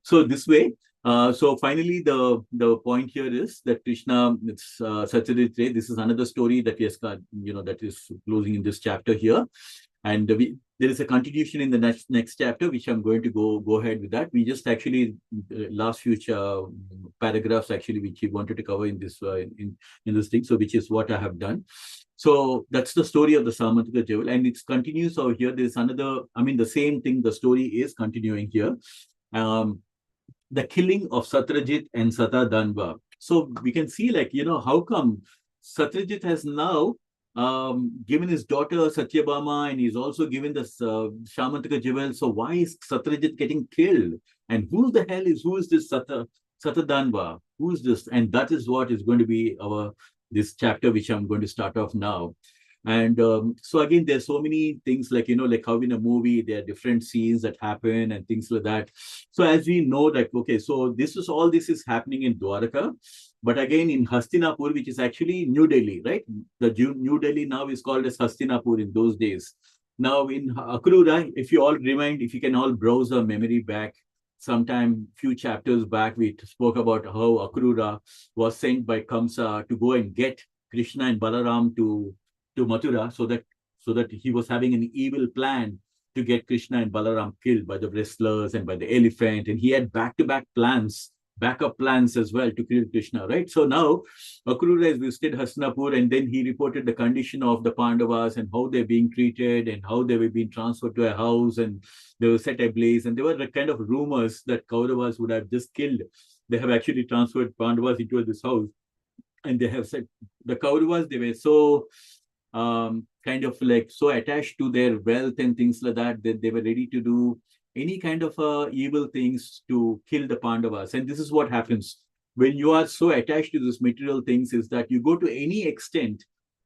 So this way, so finally, the point here is that Krishna, it's Satyajit. This is another story that that is closing in this chapter here. And there is a continuation in the next chapter, which I'm going to go ahead with that. We just actually last few paragraphs actually, which he wanted to cover in this in this thing. So which is what I have done. So that's the story of the Samantaka jewel, and it continues over here. There's another, the same thing. The story is continuing here. The killing of Satyajit and Satadanva. So we can see, how come Satyajit has now given his daughter Satyabhama, and he's also given this Samantaka jewel. So why is Satyajit getting killed? And who is this Satadanva? Who is this? And that is what is going to be this chapter, which I'm going to start off now. And so again, there's so many things like how in a movie, there are different scenes that happen and things like that. So as we know that, okay, so this is happening in Dwarka. But again, in Hastinapur, which is actually New Delhi, right? The New Delhi now is called as Hastinapur in those days. Now in Akrura, if you can all browse our memory back, sometime few chapters back, we spoke about how Akrura was sent by Kamsa to go and get Krishna and Balaram to Mathura, so that he was having an evil plan to get Krishna and Balaram killed by the wrestlers and by the elephant. And he had backup plans as well to kill Krishna, right? So now Akrura has visited Hastinapur, and then he reported the condition of the Pandavas and how they're being treated and how they were being transferred to a house and they were set ablaze. And there were the kind of rumors that Kauravas would have just killed. They have actually transferred Pandavas into this house. And they have said the Kauravas, they were so kind of so attached to their wealth and things like that they were ready to do any kind of evil things to kill the Pandavas. And this is what happens when you are so attached to these material things, is that you go to any extent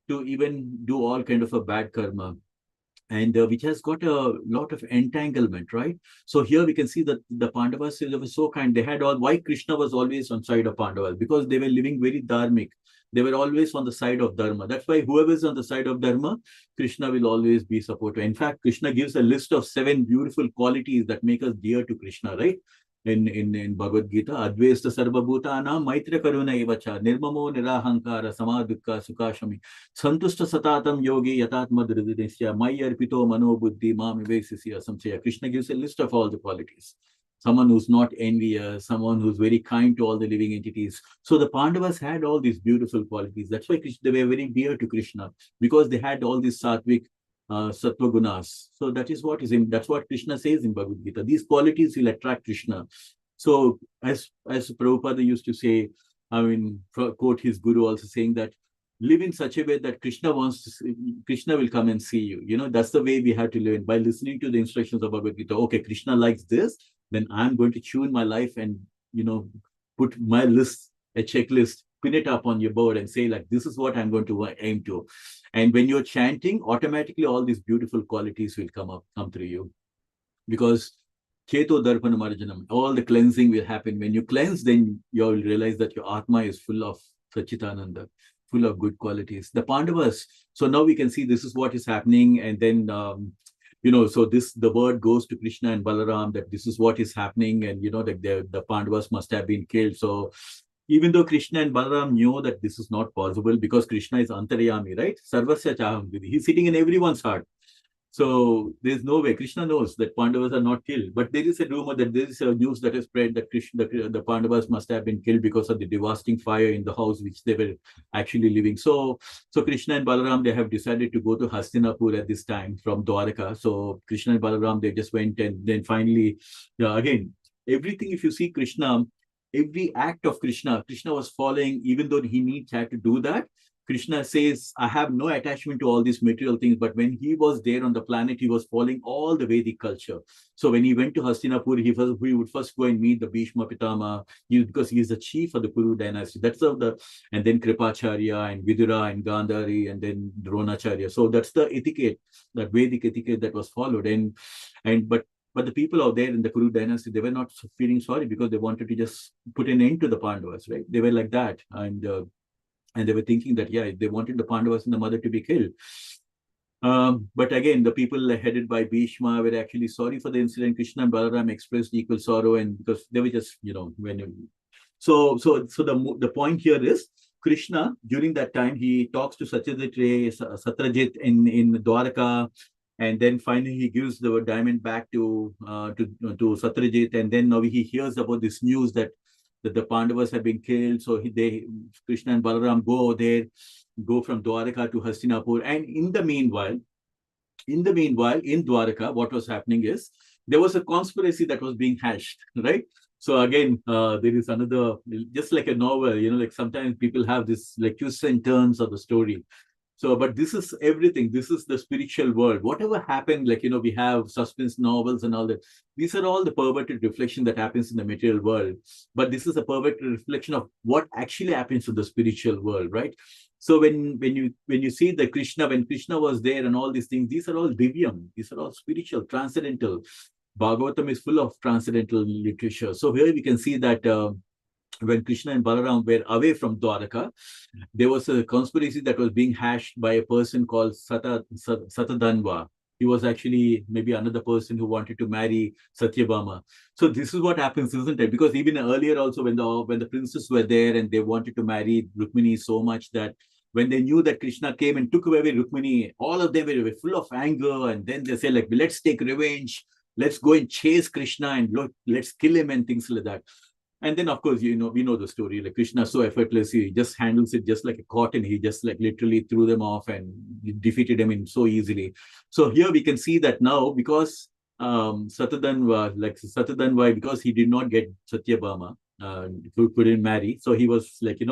to even do all kind of a bad karma, and which has got a lot of entanglement, right? So here we can see that the Pandavas, they were so kind. They had why Krishna was always on side of Pandavas, because they were living very dharmic. They were always on the side of Dharma. That's why whoever is on the side of Dharma, Krishna will always be supportive. In fact, Krishna gives a list of 7 beautiful qualities that make us dear to Krishna, right? In Bhagavad Gita, Advaita Sarva Bhutana, Maitra Karuna Evacha, Nirmamo Nirahankara, Samadukka Sukashami, Santusta Satatam Yogi, Yatatma Dridhisya, Mayarpito Mano Buddhi, Mam Ivesisya Samsaya. Krishna gives a list of all the qualities. Someone who's not envious, someone who's very kind to all the living entities. So the Pandavas had all these beautiful qualities. That's why they were very dear to Krishna, because they had all these sattvic sattva gunas. So that's what Krishna says in Bhagavad Gita. These qualities will attract Krishna. So as Prabhupada used to say, quote his guru also saying that, live in such a way that Krishna will come and see you. That's the way we have to live by listening to the instructions of Bhagavad Gita. Okay, Krishna likes this, then I'm going to tune my life and, put my list, a checklist pin it up on your board and say like, this is what I'm going to aim to. And when you're chanting, automatically all these beautiful qualities will come through you. Because Cheto Darpana Marjanam, all the cleansing will happen. When you cleanse, then you'll realize that your Atma is full of Sachitananda, full of good qualities. The Pandavas, so now we can see this is what is happening. And then, so the word goes to Krishna and Balaram that this is what is happening. And, that the Pandavas must have been killed. So even though Krishna and Balaram knew that this is not possible because Krishna is Antaryami, right? Sarvasya Chaham Vidhi. He's sitting in everyone's heart. So there's no way. Krishna knows that Pandavas are not killed. But there is a rumor that there is a news that is spread that the Pandavas must have been killed because of the devastating fire in the house which they were actually living. So Krishna and Balaram, they have decided to go to Hastinapur at this time from Dwaraka. So Krishna and Balaram, they just went, and then finally, again, everything, if you see Krishna, every act of Krishna was following, even though he had to do that. Krishna says, I have no attachment to all these material things, but when he was there on the planet, he was following all the Vedic culture. So when he went to Hastinapur, he would first go and meet the Bhishma Pitama, because he is the chief of the Kuru dynasty. And then Kripacharya and Vidura and Gandhari and then Dronacharya. So that's the etiquette, that Vedic etiquette that was followed. But the people out there in the Kuru dynasty, they were not feeling sorry because they wanted to just put an end to the Pandavas, right? They were like that. And they were thinking that, they wanted the Pandavas and the mother to be killed. But again, the people headed by Bhishma were actually sorry for the incident. Krishna and Balaram expressed equal sorrow, and because they were just, So the point here is, Krishna, during that time, he talks to Satyajit in Dwaraka, and then finally he gives the diamond back to Satyajit, and then now he hears about this news that the Pandavas have been killed. So Krishna and Balaram go from Dwaraka to Hastinapur. And in the meanwhile, in Dwaraka, what was happening is there was a conspiracy that was being hatched, right? So again, there is another, just like a novel, like sometimes people have this like twists and turns of the story. So, but this is everything. This is the spiritual world. Whatever happened, like, we have suspense novels and all that. These are all the perverted reflection that happens in the material world. But this is a perverted reflection of what actually happens in the spiritual world, right? So when you see the Krishna, when Krishna was there and all these things, these are all divyam. These are all spiritual, transcendental. Bhagavatam is full of transcendental literature. So here we can see that when Krishna and Balaram were away from Dwaraka, there was a conspiracy that was being hashed by a person called Satadanva. He was actually maybe another person who wanted to marry Satyabhama. So this is what happens, isn't it? Because even earlier also, when the princes were there and they wanted to marry Rukmini so much that when they knew that Krishna came and took away Rukmini, all of them were full of anger. And then they say, like, let's take revenge. Let's go and chase Krishna and let's kill him and things like that. And then, of course, we know the story. Like Krishna, so effortlessly, he just handles it just like a cotton. He just like literally threw them off and defeated them in so easily. So here we can see that now, because Satadanva, because he did not get Satyabhama, who couldn't marry. So he was like,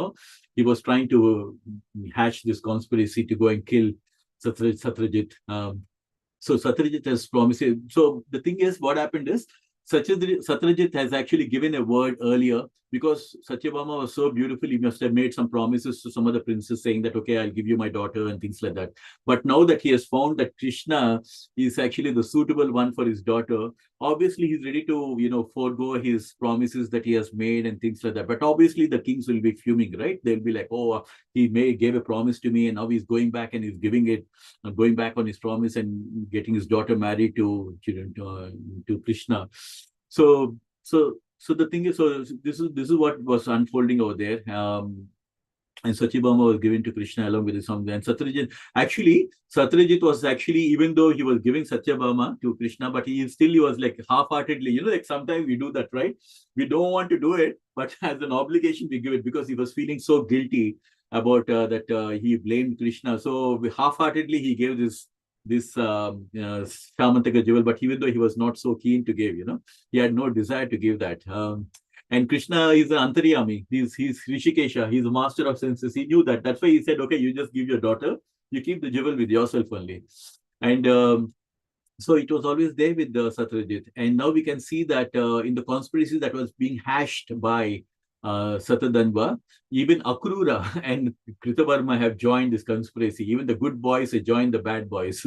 he was trying to hatch this conspiracy to go and kill Satyajit. So Satyajit has promised. So the thing is, what happened is, Satyajit has actually given a word earlier, because Satyabhama was so beautiful, he must have made some promises to some other princes saying that, okay, I'll give you my daughter and things like that. But now that he has found that Krishna is actually the suitable one for his daughter, obviously he's ready to, forego his promises that he has made and things like that. But obviously the kings will be fuming, right? They'll be like, oh, he gave a promise to me and now he's going back and he's going back on his promise and getting his daughter married to Krishna. So the thing is, so this is what was unfolding over there. And Satyabhama was given to Krishna along with his son. And Satyajit was actually, even though he was giving Satyabhama to Krishna, but he was like half-heartedly, like sometimes we do that, right? We don't want to do it, but as an obligation we give it, because he was feeling so guilty about that he blamed Krishna. So half-heartedly he gave this Syamanta Jewel, but even though he was not so keen to give, he had no desire to give that. And Krishna is an Antaryami. He's Rishikesha. He's a master of senses. He knew that. That's why he said, okay, you just give your daughter. You keep the jewel with yourself only. And so it was always there with Satyajit. And now we can see that in the conspiracy that was being hashed by Satadanva, even Akrura and Kritavarma have joined this conspiracy. Even the good boys have joined the bad boys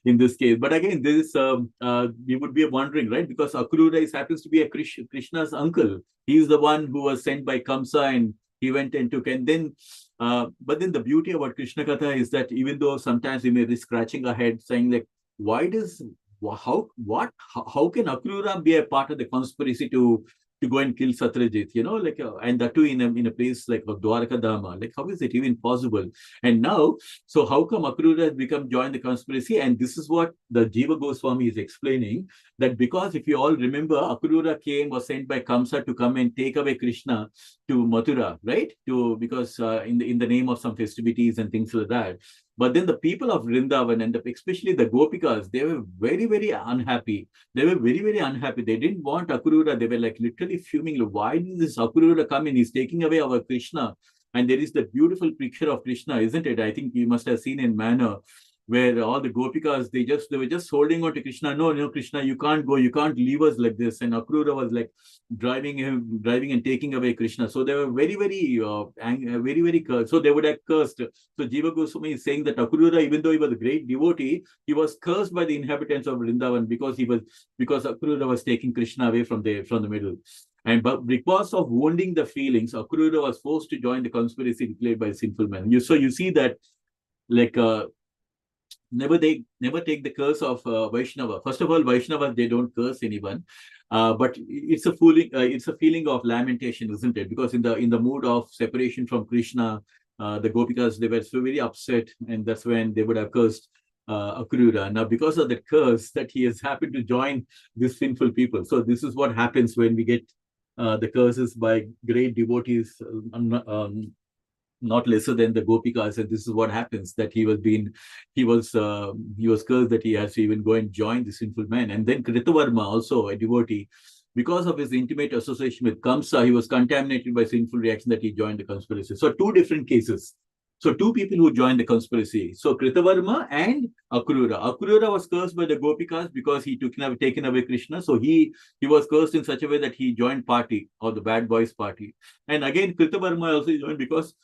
in this case. But again, this we would be wondering, right? Because Akrura happens to be a Krishna's uncle. He's the one who was sent by Kamsa, and he went and took. And then, but then the beauty about Krishna Katha is that even though sometimes we may be scratching our head saying like, why does how can Akrura be a part of the conspiracy to go and kill Satyajit, like, and that too in a place like Dwarka Dama. Like, how is it even possible? And now, so how come Akrura has become joined the conspiracy? And this is what the Jiva Goswami is explaining, that because if you all remember, Akrura was sent by Kamsa to come and take away Krishna to Mathura, right? Because in the name of some festivities and things like that. But then the people of Vrindavan and especially the Gopikas, they were very, very unhappy. They were very, very unhappy. They didn't want Akrura. They were like literally fuming. Why did this Akrura come in? He's taking away our Krishna. And there is the beautiful picture of Krishna, isn't it? I think you must have seen in Manor, where all the Gopikas, they were just holding on to Krishna. No, Krishna, you can't go. You can't leave us like this. And Akrura was like driving and taking away Krishna. So they were very, very, very, very cursed. So they would have cursed. So Jiva Goswami is saying that Akrura, even though he was a great devotee, he was cursed by the inhabitants of Vrindavan because Akrura was taking Krishna away from the middle. But because of wounding the feelings, Akrura was forced to join the conspiracy declared by sinful men. So you see that, like, never take the curse of Vaishnava. First of all, Vaishnavas, they don't curse anyone, but it's a feeling of lamentation, isn't it? Because in the mood of separation from Krishna, the Gopikas, they were so very upset, and that's when they would have cursed Akrura. Now, because of that curse, that he has happened to join these sinful people. So this is what happens when we get the curses by great devotees, not lesser than the Gopikas, and this is what happens, that he was cursed that he has to even go and join the sinful man. And then Kritavarma, also a devotee, because of his intimate association with Kamsa, he was contaminated by sinful reaction that he joined the conspiracy. So two different cases. So two people who joined the conspiracy. So Kritavarma and Akrura. Akrura was cursed by the Gopikas because he taken away Krishna. So he was cursed in such a way that he joined party, or the bad boys party. And again, Kritavarma also joined because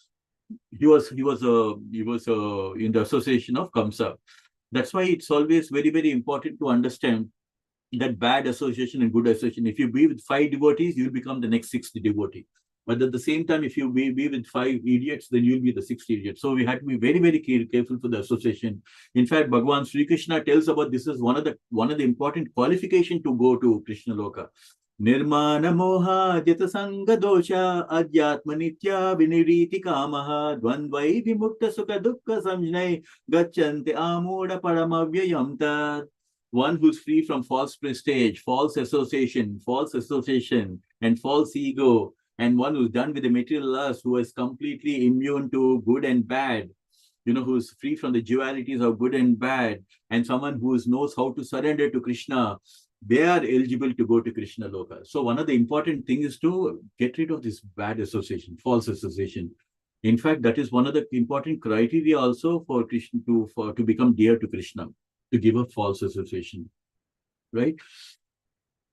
he was in the association of Kamsa. That's why it's always very, very important to understand that bad association and good association. If you be with 5 devotees, you'll become the next 6th devotee. But at the same time, if you be with 5 idiots, then you'll be the 6th idiot. So we have to be very, very careful for the association. In fact, Bhagavan Sri Krishna tells about this as one of the important qualification to go to Krishna Loka. Nirmana moha jita sanga dosha adhyatma nitya viniriti kamaha dvandvai vimukta sukha dukkha samjnai gacchante amuda paramavyayam tat. One who's free from false prestige, false association, and false ego, and one who's done with the material lust, who is completely immune to good and bad, who's free from the dualities of good and bad, and someone who knows how to surrender to Krishna, they are eligible to go to Krishna Loka. So one of the important things is to get rid of this bad association, false association. In fact, that is one of the important criteria also for Krishna to become dear to Krishna, to give up false association, right?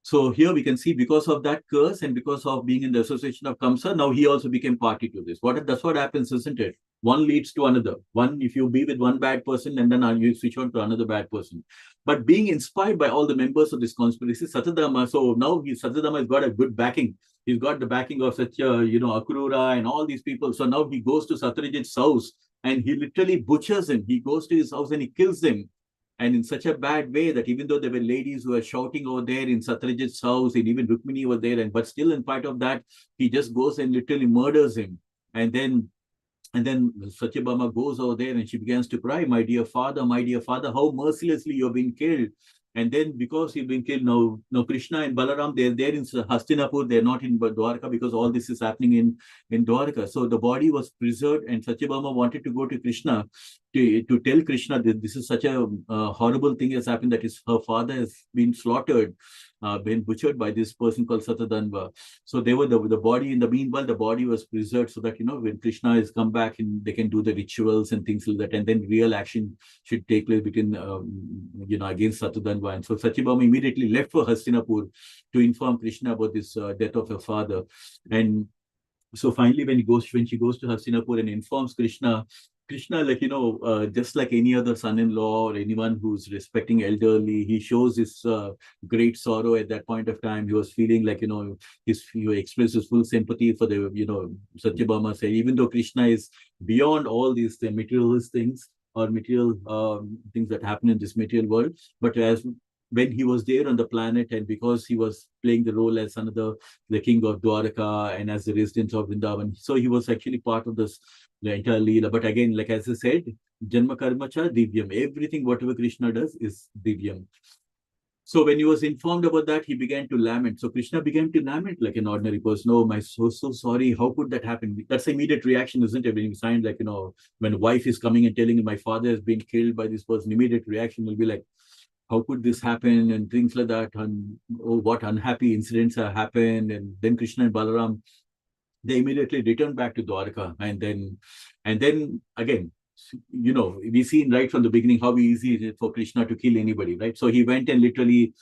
So here we can see, because of that curse and because of being in the association of Kamsa, now he also became party to this. That's what happens, isn't it? One leads to another. If you be with one bad person, and then you switch on to another bad person. But being inspired by all the members of this conspiracy, Satyadama, so now Satyadama has got a good backing. He's got the backing of such Akrura and all these people. So now he goes to Satyajit's house and he literally butchers him. He goes to his house and he kills him. And in such a bad way that even though there were ladies who were shouting over there in Satyajit's house, and even Rukmini was there, but still in spite of that, he just goes and literally murders him. And then Satyabhama goes over there and she begins to cry, my dear father, how mercilessly you've been killed. And then because you've been killed, now Krishna and Balaram, they're there in Hastinapur, they're not in Dwarka, because all this is happening in Dwarka. So the body was preserved, and Satyabhama wanted to go to Krishna to tell Krishna that this is such a horrible thing has happened, that her father has been slaughtered, been butchered by this person called Satadanva. So they were the body, in the meanwhile, the body was preserved so that, when Krishna has come back, and they can do the rituals and things like that, and then real action should take place between, against Satadanva. And so Satyabhama immediately left for Hastinapur to inform Krishna about this death of her father. And So finally, when she goes to Hastinapur and informs Krishna, like, just like any other son-in-law or anyone who's respecting elderly, he shows his great sorrow at that point of time. He was feeling like, he expresses full sympathy for the, Satyabhama say, even though Krishna is beyond all these materialist things or material things that happen in this material world, but as when he was there on the planet, and because he was playing the role as another the king of Dwaraka and as the resident of Vrindavan. So he was actually part of this the entire Leela. But again, like as I said, Janma Karma Cha Divyam. Everything, whatever Krishna does, is Divyam. So when he was informed about that, he began to lament. So Krishna began to lament like an ordinary person. Oh, my so sorry. How could that happen? That's the immediate reaction, isn't it? When you find like, when a wife is coming and telling him my father has been killed by this person, immediate reaction will be like, how could this happen and things like that, and oh, what unhappy incidents have happened. And then Krishna and Balaram, they immediately returned back to Dwarka, and then again, we seen right from the beginning how easy it is for Krishna to kill anybody, right? So he went and literally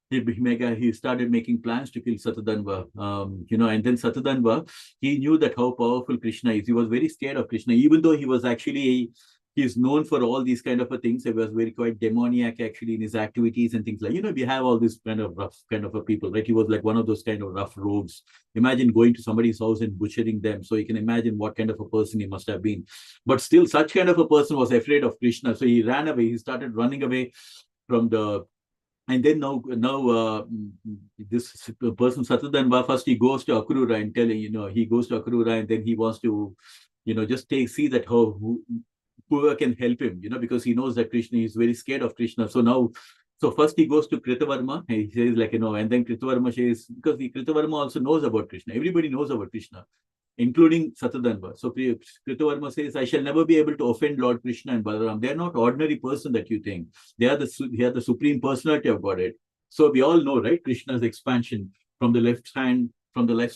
he started making plans to kill Satadanva, and then Satadanva, he knew that how powerful Krishna is. He was very scared of Krishna, even though he's known for all these kind of things. He was very quite demoniac actually in his activities and things like, we have all this kind of rough kind of people, right? He was like one of those kind of rough rogues. Imagine going to somebody's house and butchering them. So you can imagine what kind of a person he must have been. But still, such kind of a person was afraid of Krishna. So he ran away. He started running away from the and then now this person Satadhanva, first he goes to Akrura and telling, he goes to Akrura and then he wants to, just see that whoever can help him, because he knows that Krishna is very scared of Krishna. So first he goes to Kritavarma, he says like, and then Kritavarma says, because the Kritavarma also knows about Krishna. Everybody knows about Krishna, including Satadhanva. So Kritavarma says, I shall never be able to offend Lord Krishna and Balaram. They are not ordinary person that you think. They are the supreme personality of Godhead. So we all know, right? Krishna's expansion from the left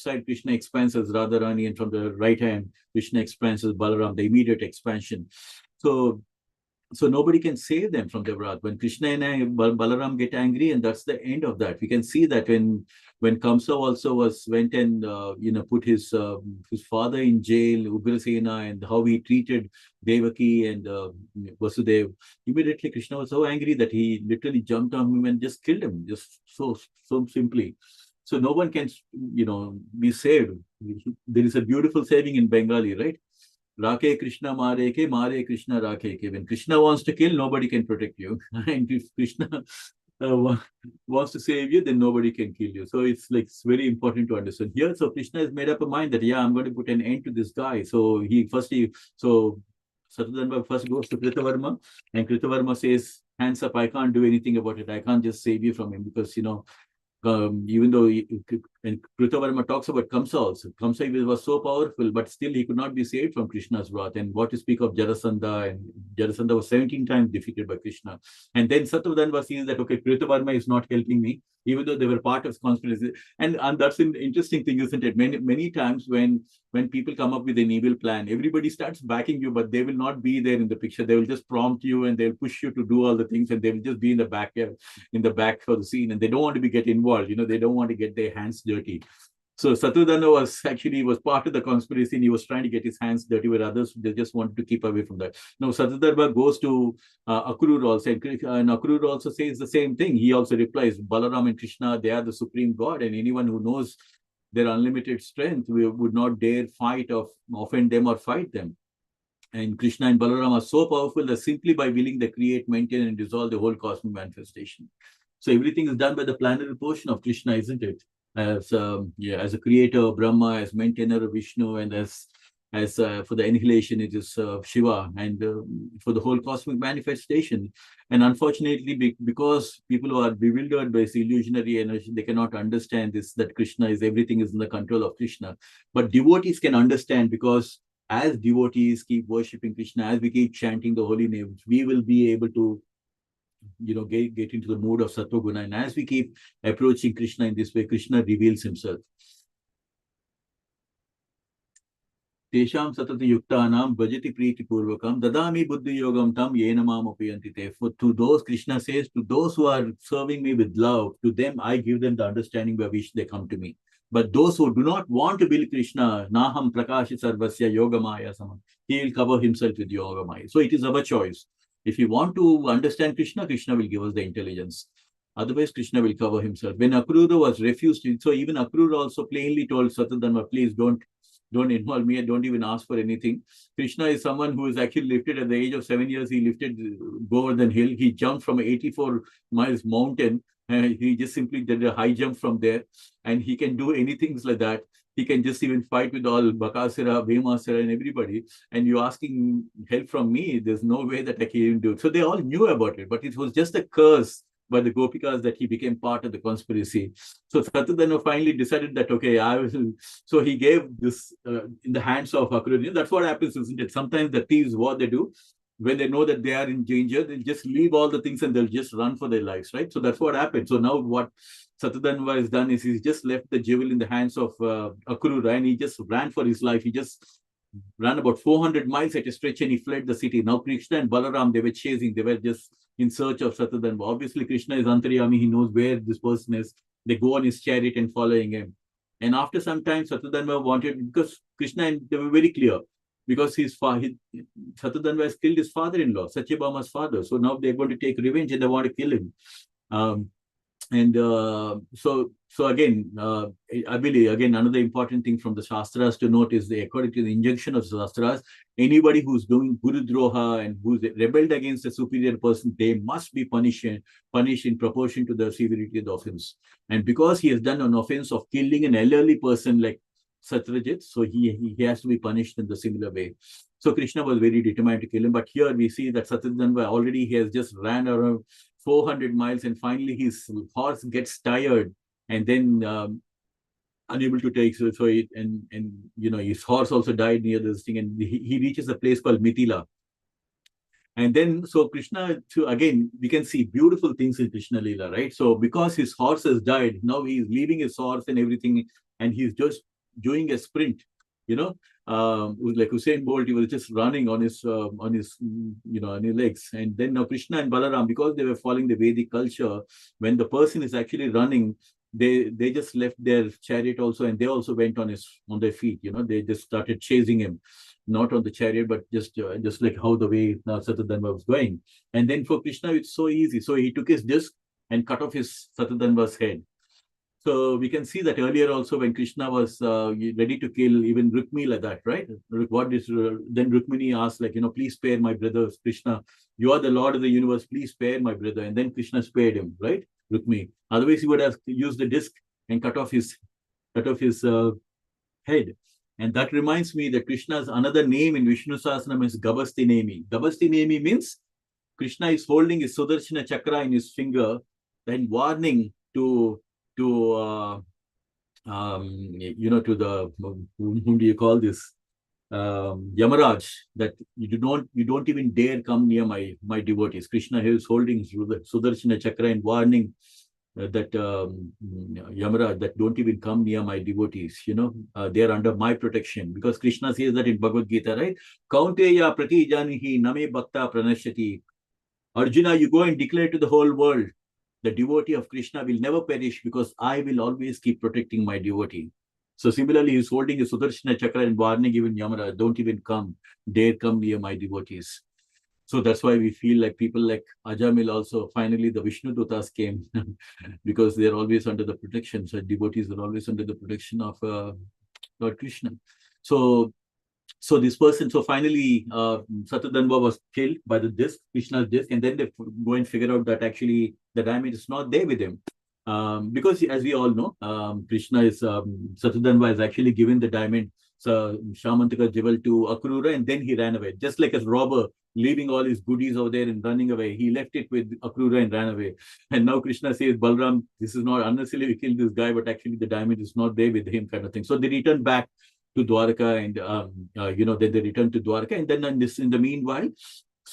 side, Krishna expands as Radharani, and from the right hand, Krishna expands as Balaram, the immediate expansion. So nobody can save them from their wrath. When Krishna and Balaram get angry, and that's the end of that. We can see that when Kamsa also went and put his father in jail, Ugrasena, and how he treated Devaki and Vasudev. Immediately Krishna was so angry that he literally jumped on him and just killed him, just so simply. So no one can be saved. There is a beautiful saying in Bengali, right? Rake Krishna Mare Krishna Rake Ke. When Krishna wants to kill, nobody can protect you. And if Krishna wants to save you, then nobody can kill you. So it's very important to understand here. So Krishna has made up a mind that, I'm going to put an end to this guy. So Satadhanva first goes to Kritavarma, and Kritavarma says, hands up, I can't do anything about it. I can't just save you from him because, even though and Kritavarma talks about Kamsa also. Kamsa was so powerful, but still he could not be saved from Krishna's wrath. And what to speak of Jarasandha, and Jarasandha was 17 times defeated by Krishna. And then Satavdanva sees that, okay, Kritavarma is not helping me, even though they were part of conspiracy. And that's an interesting thing, isn't it? Many times when people come up with an evil plan, everybody starts backing you, but they will not be there in the picture. They will just prompt you and they'll push you to do all the things, and they will just be in the back for the scene, and they don't want to get involved. They don't want to get their hands dirty. So Satudana was part of the conspiracy, and he was trying to get his hands dirty with others. They just wanted to keep away from that. Now Satudharma goes to Akrura also, and Akrura also says the same thing. He also replies, Balaram and Krishna, they are the supreme God, and anyone who knows their unlimited strength, we would not dare offend them or fight them. And Krishna and Balaram are so powerful that simply by willing they create, maintain, and dissolve the whole cosmic manifestation. So everything is done by the planetary portion of Krishna, isn't it? As a creator of Brahma, as maintainer of Vishnu, and as for the annihilation it is Shiva, and for the whole cosmic manifestation. And unfortunately, because people who are bewildered by this illusionary energy, they cannot understand this, that everything is in the control of Krishna. But devotees can understand, because as devotees keep worshipping Krishna, as we keep chanting the holy names, we will be able to get into the mood of Sattva Guna. And as we keep approaching Krishna in this way, Krishna reveals himself. Tesham satati yuktanam bhajati priti purvakam dadami buddhi yogam tam yenamam upayantite. For to those, Krishna says, to those who are serving me with love, to them I give them the understanding by which they come to me. But those who do not want to build Krishna, Naham Prakashi Sarvasya Yogamaya Samam, he will cover himself with Yogamaya. So it is our choice. If we want to understand Krishna, Krishna will give us the intelligence. Otherwise, Krishna will cover himself. When Akrura was refused, so even Akrura also plainly told Satadhanva, please don't involve me and don't even ask for anything. Krishna is someone who is actually lifted at the age of 7 years. He lifted Govardhan Hill. He jumped from 84 miles mountain. He just simply did a high jump from there. And he can do anything like that. He can just even fight with all Bakasura, Bhimasura, and everybody. And you're asking help from me. There's no way that I can even do it. So they all knew about it, but it was just a curse by the Gopikas that he became part of the conspiracy. So Satadhanva finally decided that, okay, I will. So he gave this in the hands of Akrura. That's what happens, isn't it? Sometimes the thieves, what they do, when they know that they are in danger, they'll just leave all the things and they'll just run for their lives, right? So that's what happened. So now what Satadhanva has done is he's just left the jewel in the hands of Akrura, and he just ran for his life. He just ran about 400 miles at a stretch and he fled the city. Now Krishna and Balaram, they were chasing. They were just in search of Satadhanva. Obviously, Krishna is Antaryami. He knows where this person is. They go on his chariot and following him. And after some time, Satadhanva wanted, because Krishna, and they were very clear, because Satadhanva has killed his father-in-law, Satyabhama's father. So now they're going to take revenge and they want to kill him. So again, I believe, again, another important thing from the Shastras to note is according to the injunction of Shastras, anybody who's doing Guru Droha and who's rebelled against a superior person, they must be punished in proportion to the severity of the offense. And because he has done an offense of killing an elderly person like Satyajit, so he has to be punished in the similar way. So Krishna was very determined to kill him. But here we see that Satadhanva already he has just ran around 400 miles and finally his horse gets tired and then unable to take so it and his horse also died near this thing, and he reaches a place called Mithila. And then so Krishna, so again we can see beautiful things in Krishna Leela, right? So because his horse has died, now he's leaving his horse and everything, and he's just doing a sprint, like Usain Bolt. He was just running on his legs. And then now Krishna and Balaram, because they were following the Vedic culture, when the person is actually running, they just left their chariot also, and they also went on their feet. They just started chasing him, not on the chariot, but just like how the way Satadhanva was going. And then for Krishna, it's so easy. So he took his disc and cut off his Satadhanva's head. So we can see that earlier also when Krishna was ready to kill even Rukmini like that, right? Then Rukmini asked, like, please spare my brother Krishna. You are the Lord of the universe. Please spare my brother. And then Krishna spared him, right? Rukmini. Otherwise, he would have used the disc and cut off his head. And that reminds me that Krishna's another name in Vishnu Sahasranam is Gabastinemi. Gabastinemi means Krishna is holding his Sudarshana Chakra in his finger, then warning to the whom do you call this, Yamaraj, that you don't even dare come near my devotees. Krishna is holding his Sudarshana Chakra and warning that Yamaraj, that don't even come near my devotees. They are under my protection, because Krishna says that in Bhagavad Gita, right? Kaunteya prati janihi name bhakta pranashyati. Arjuna, you go and declare to the whole world, the devotee of Krishna will never perish, because I will always keep protecting my devotee. So similarly, he's holding a Sudarshana Chakra and warning even Yamara, don't even dare come near my devotees. So that's why we feel like people like Ajamil also, finally the Vishnu Dutas came because they're always under the protection. So devotees are always under the protection of Lord Krishna. So this person, so finally Satadhanva was killed by the disc, Krishna's disc, and then they go and figure out that actually the diamond is not there with him. Because as we all know, Satadhanva has actually given the diamond, so Syamanta Jewel, to Akrura, and then he ran away, just like a robber leaving all his goodies over there and running away. He left it with Akrura and ran away. And now Krishna says, Balram, this is not unnecessarily we killed this guy, but actually the diamond is not there with him, kind of thing. So they return back to Dwarka, and then they return to Dwarka, and then in the meanwhile,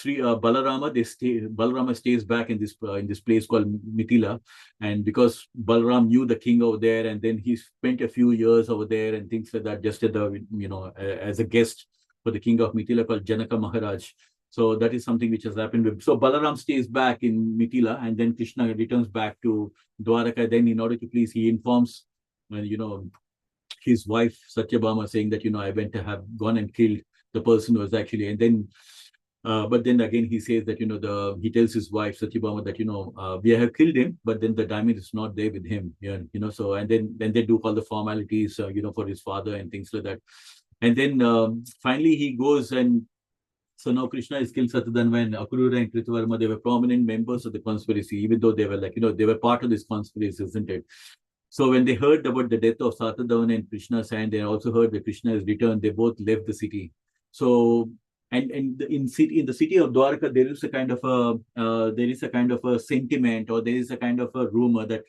Balarama stays back in this place called Mithila, and because Balaram knew the king over there, and then he spent a few years over there and things like that, just as a guest for the king of Mithila called Janaka Maharaj. So that is something which has happened. So Balaram stays back in Mithila, and then Krishna returns back to Dwaraka. Then in order to please, he informs, his wife Satyabhama, saying that, I went to have gone and killed the person who was actually, and then but then again he says that, he tells his wife Satyabhama that, we have killed him, but then the diamond is not there with him. Yeah, so, and then they do all the formalities, for his father and things like that. And then finally he goes, and so now Krishna is killed Satyadanva, and Akrura and Kritavarma, they were prominent members of the conspiracy, even though they were like, they were part of this conspiracy, isn't it? So when they heard about the death of Satyadanva and Krishna's hand, they also heard that Krishna has returned. They both left the city. So and in the city of Dwarka, there is a kind of a sentiment, or there is a kind of a rumor that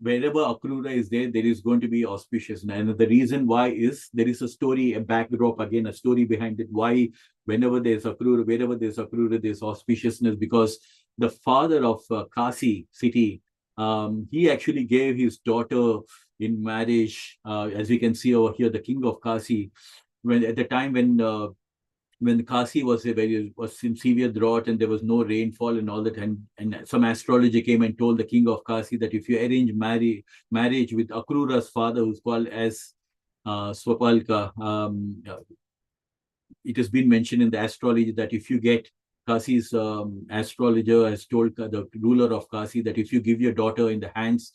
wherever Akrura is there, there is going to be auspicious. And the reason why is there is a story, a backdrop, again, a story behind it. Why wherever there's Akrura, there's auspiciousness, because the father of Kasi city, he actually gave his daughter in marriage, as we can see over here, the king of Kasi, when at the time when Kasi was in severe drought and there was no rainfall and all that, and some astrologer came and told the king of Kasi that if you arrange marriage with Akrura's father, who's called as Swapalka, it has been mentioned in the astrology that if you get Kasi's astrologer has told the ruler of Kasi that if you give your daughter in the hands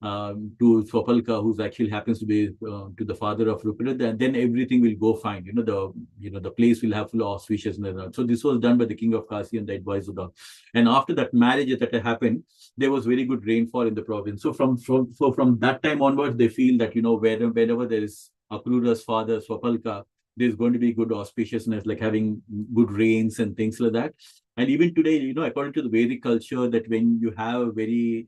to Swapalka, who actually happens to be to the father of Rupira, then everything will go fine. The place will have full auspiciousness. So this was done by the king of Kasi and the advisor. And after that marriage that happened, there was very good rainfall in the province. So from that time onwards, they feel that, whenever there is Akrura's father, Swapalka, there's going to be good auspiciousness, like having good rains and things like that. And even today, according to the Vedic culture, that when you have a very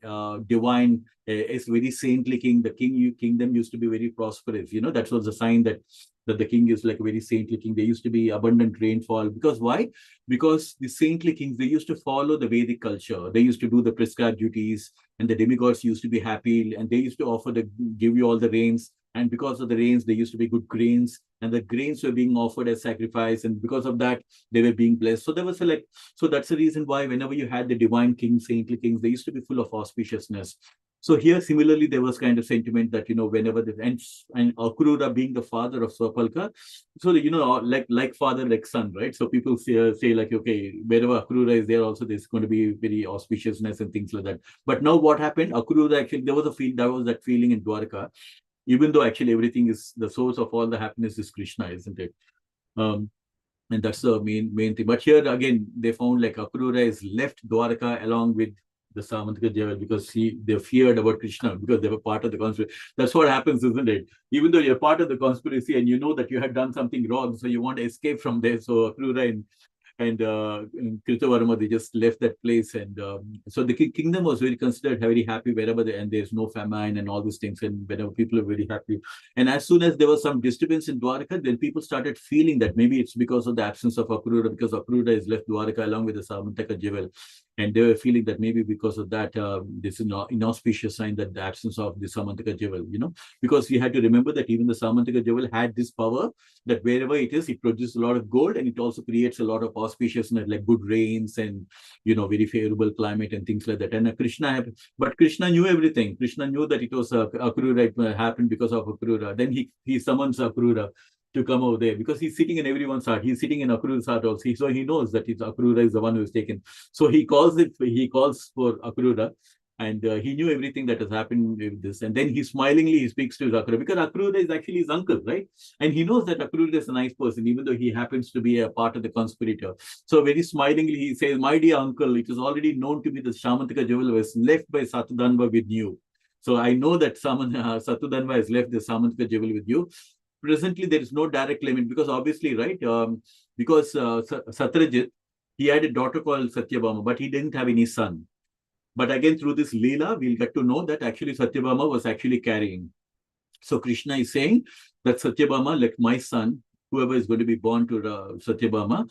divine, a very saintly king, the kingdom used to be very prosperous. That was a sign that the king is like a very saintly king. There used to be abundant rainfall. Because why? Because the saintly kings, they used to follow the Vedic culture. They used to do the prescribed duties, and the demigods used to be happy, and they used to give you all the rains. And because of the rains, there used to be good grains, and the grains were being offered as sacrifice. And because of that, they were being blessed. So there was so that's the reason why whenever you had the divine kings, saintly kings, they used to be full of auspiciousness. So here, similarly, there was kind of sentiment that, whenever and Akrura being the father of Swapalka, so, like father, like son, right? So people say like, okay, wherever Akrura is there, also there's going to be very auspiciousness and things like that. But now what happened? Akrura, actually, there was that feeling in Dwarka, even though actually everything is, the source of all the happiness is Krishna, isn't it? And that's the main thing. But here again, they found like Akrura is left Dwarka along with the Syamanta Jewel, because they feared about Krishna, because they were part of the conspiracy. That's what happens, isn't it? Even though you're part of the conspiracy and you know that you had done something wrong, so you want to escape from there. So Akrura and Kritavarma, they just left that place. And so the kingdom was considered very happy wherever and there's no famine and all these things, and whenever people are very happy. And as soon as there was some disturbance in Dwarka, then people started feeling that maybe it's because of the absence of Akrura, because Akrura is left Dwarka along with the Syamanta Jewel. And they were feeling that maybe because of that, this is an inauspicious sign, that the absence of the Syamanta Jewel, because we had to remember that even the Syamanta Jewel had this power that wherever it is, it produces a lot of gold, and it also creates a lot of auspiciousness, like good rains and, very favorable climate and things like that. And but Krishna knew everything. Krishna knew that it was Akrura, it happened because of Akrura. Then he summons Akrura to come over there, because he's sitting in everyone's heart. He's sitting in Akrura's heart also. So he knows that Akrura is the one who is taken. So he calls for Akrura, and he knew everything that has happened with this. And then he speaks to Akrura, because Akrura is actually his uncle, right? And he knows that Akrura is a nice person, even though he happens to be a part of the conspirator. So very smilingly, he says, "My dear uncle, it is already known to me that Syamanta Jewel was left by Satyadanva with you. So I know that Satyadanva has left the Syamanta Jewel with you. Presently, there is no direct claimant, because obviously, right, because Satyajit, he had a daughter called Satyabhama, but he didn't have any son. But again, through this Leela, we'll get to know that actually Satyabhama was actually carrying. So Krishna is saying that Satyabhama, like my son, whoever is going to be born to Satyabhama,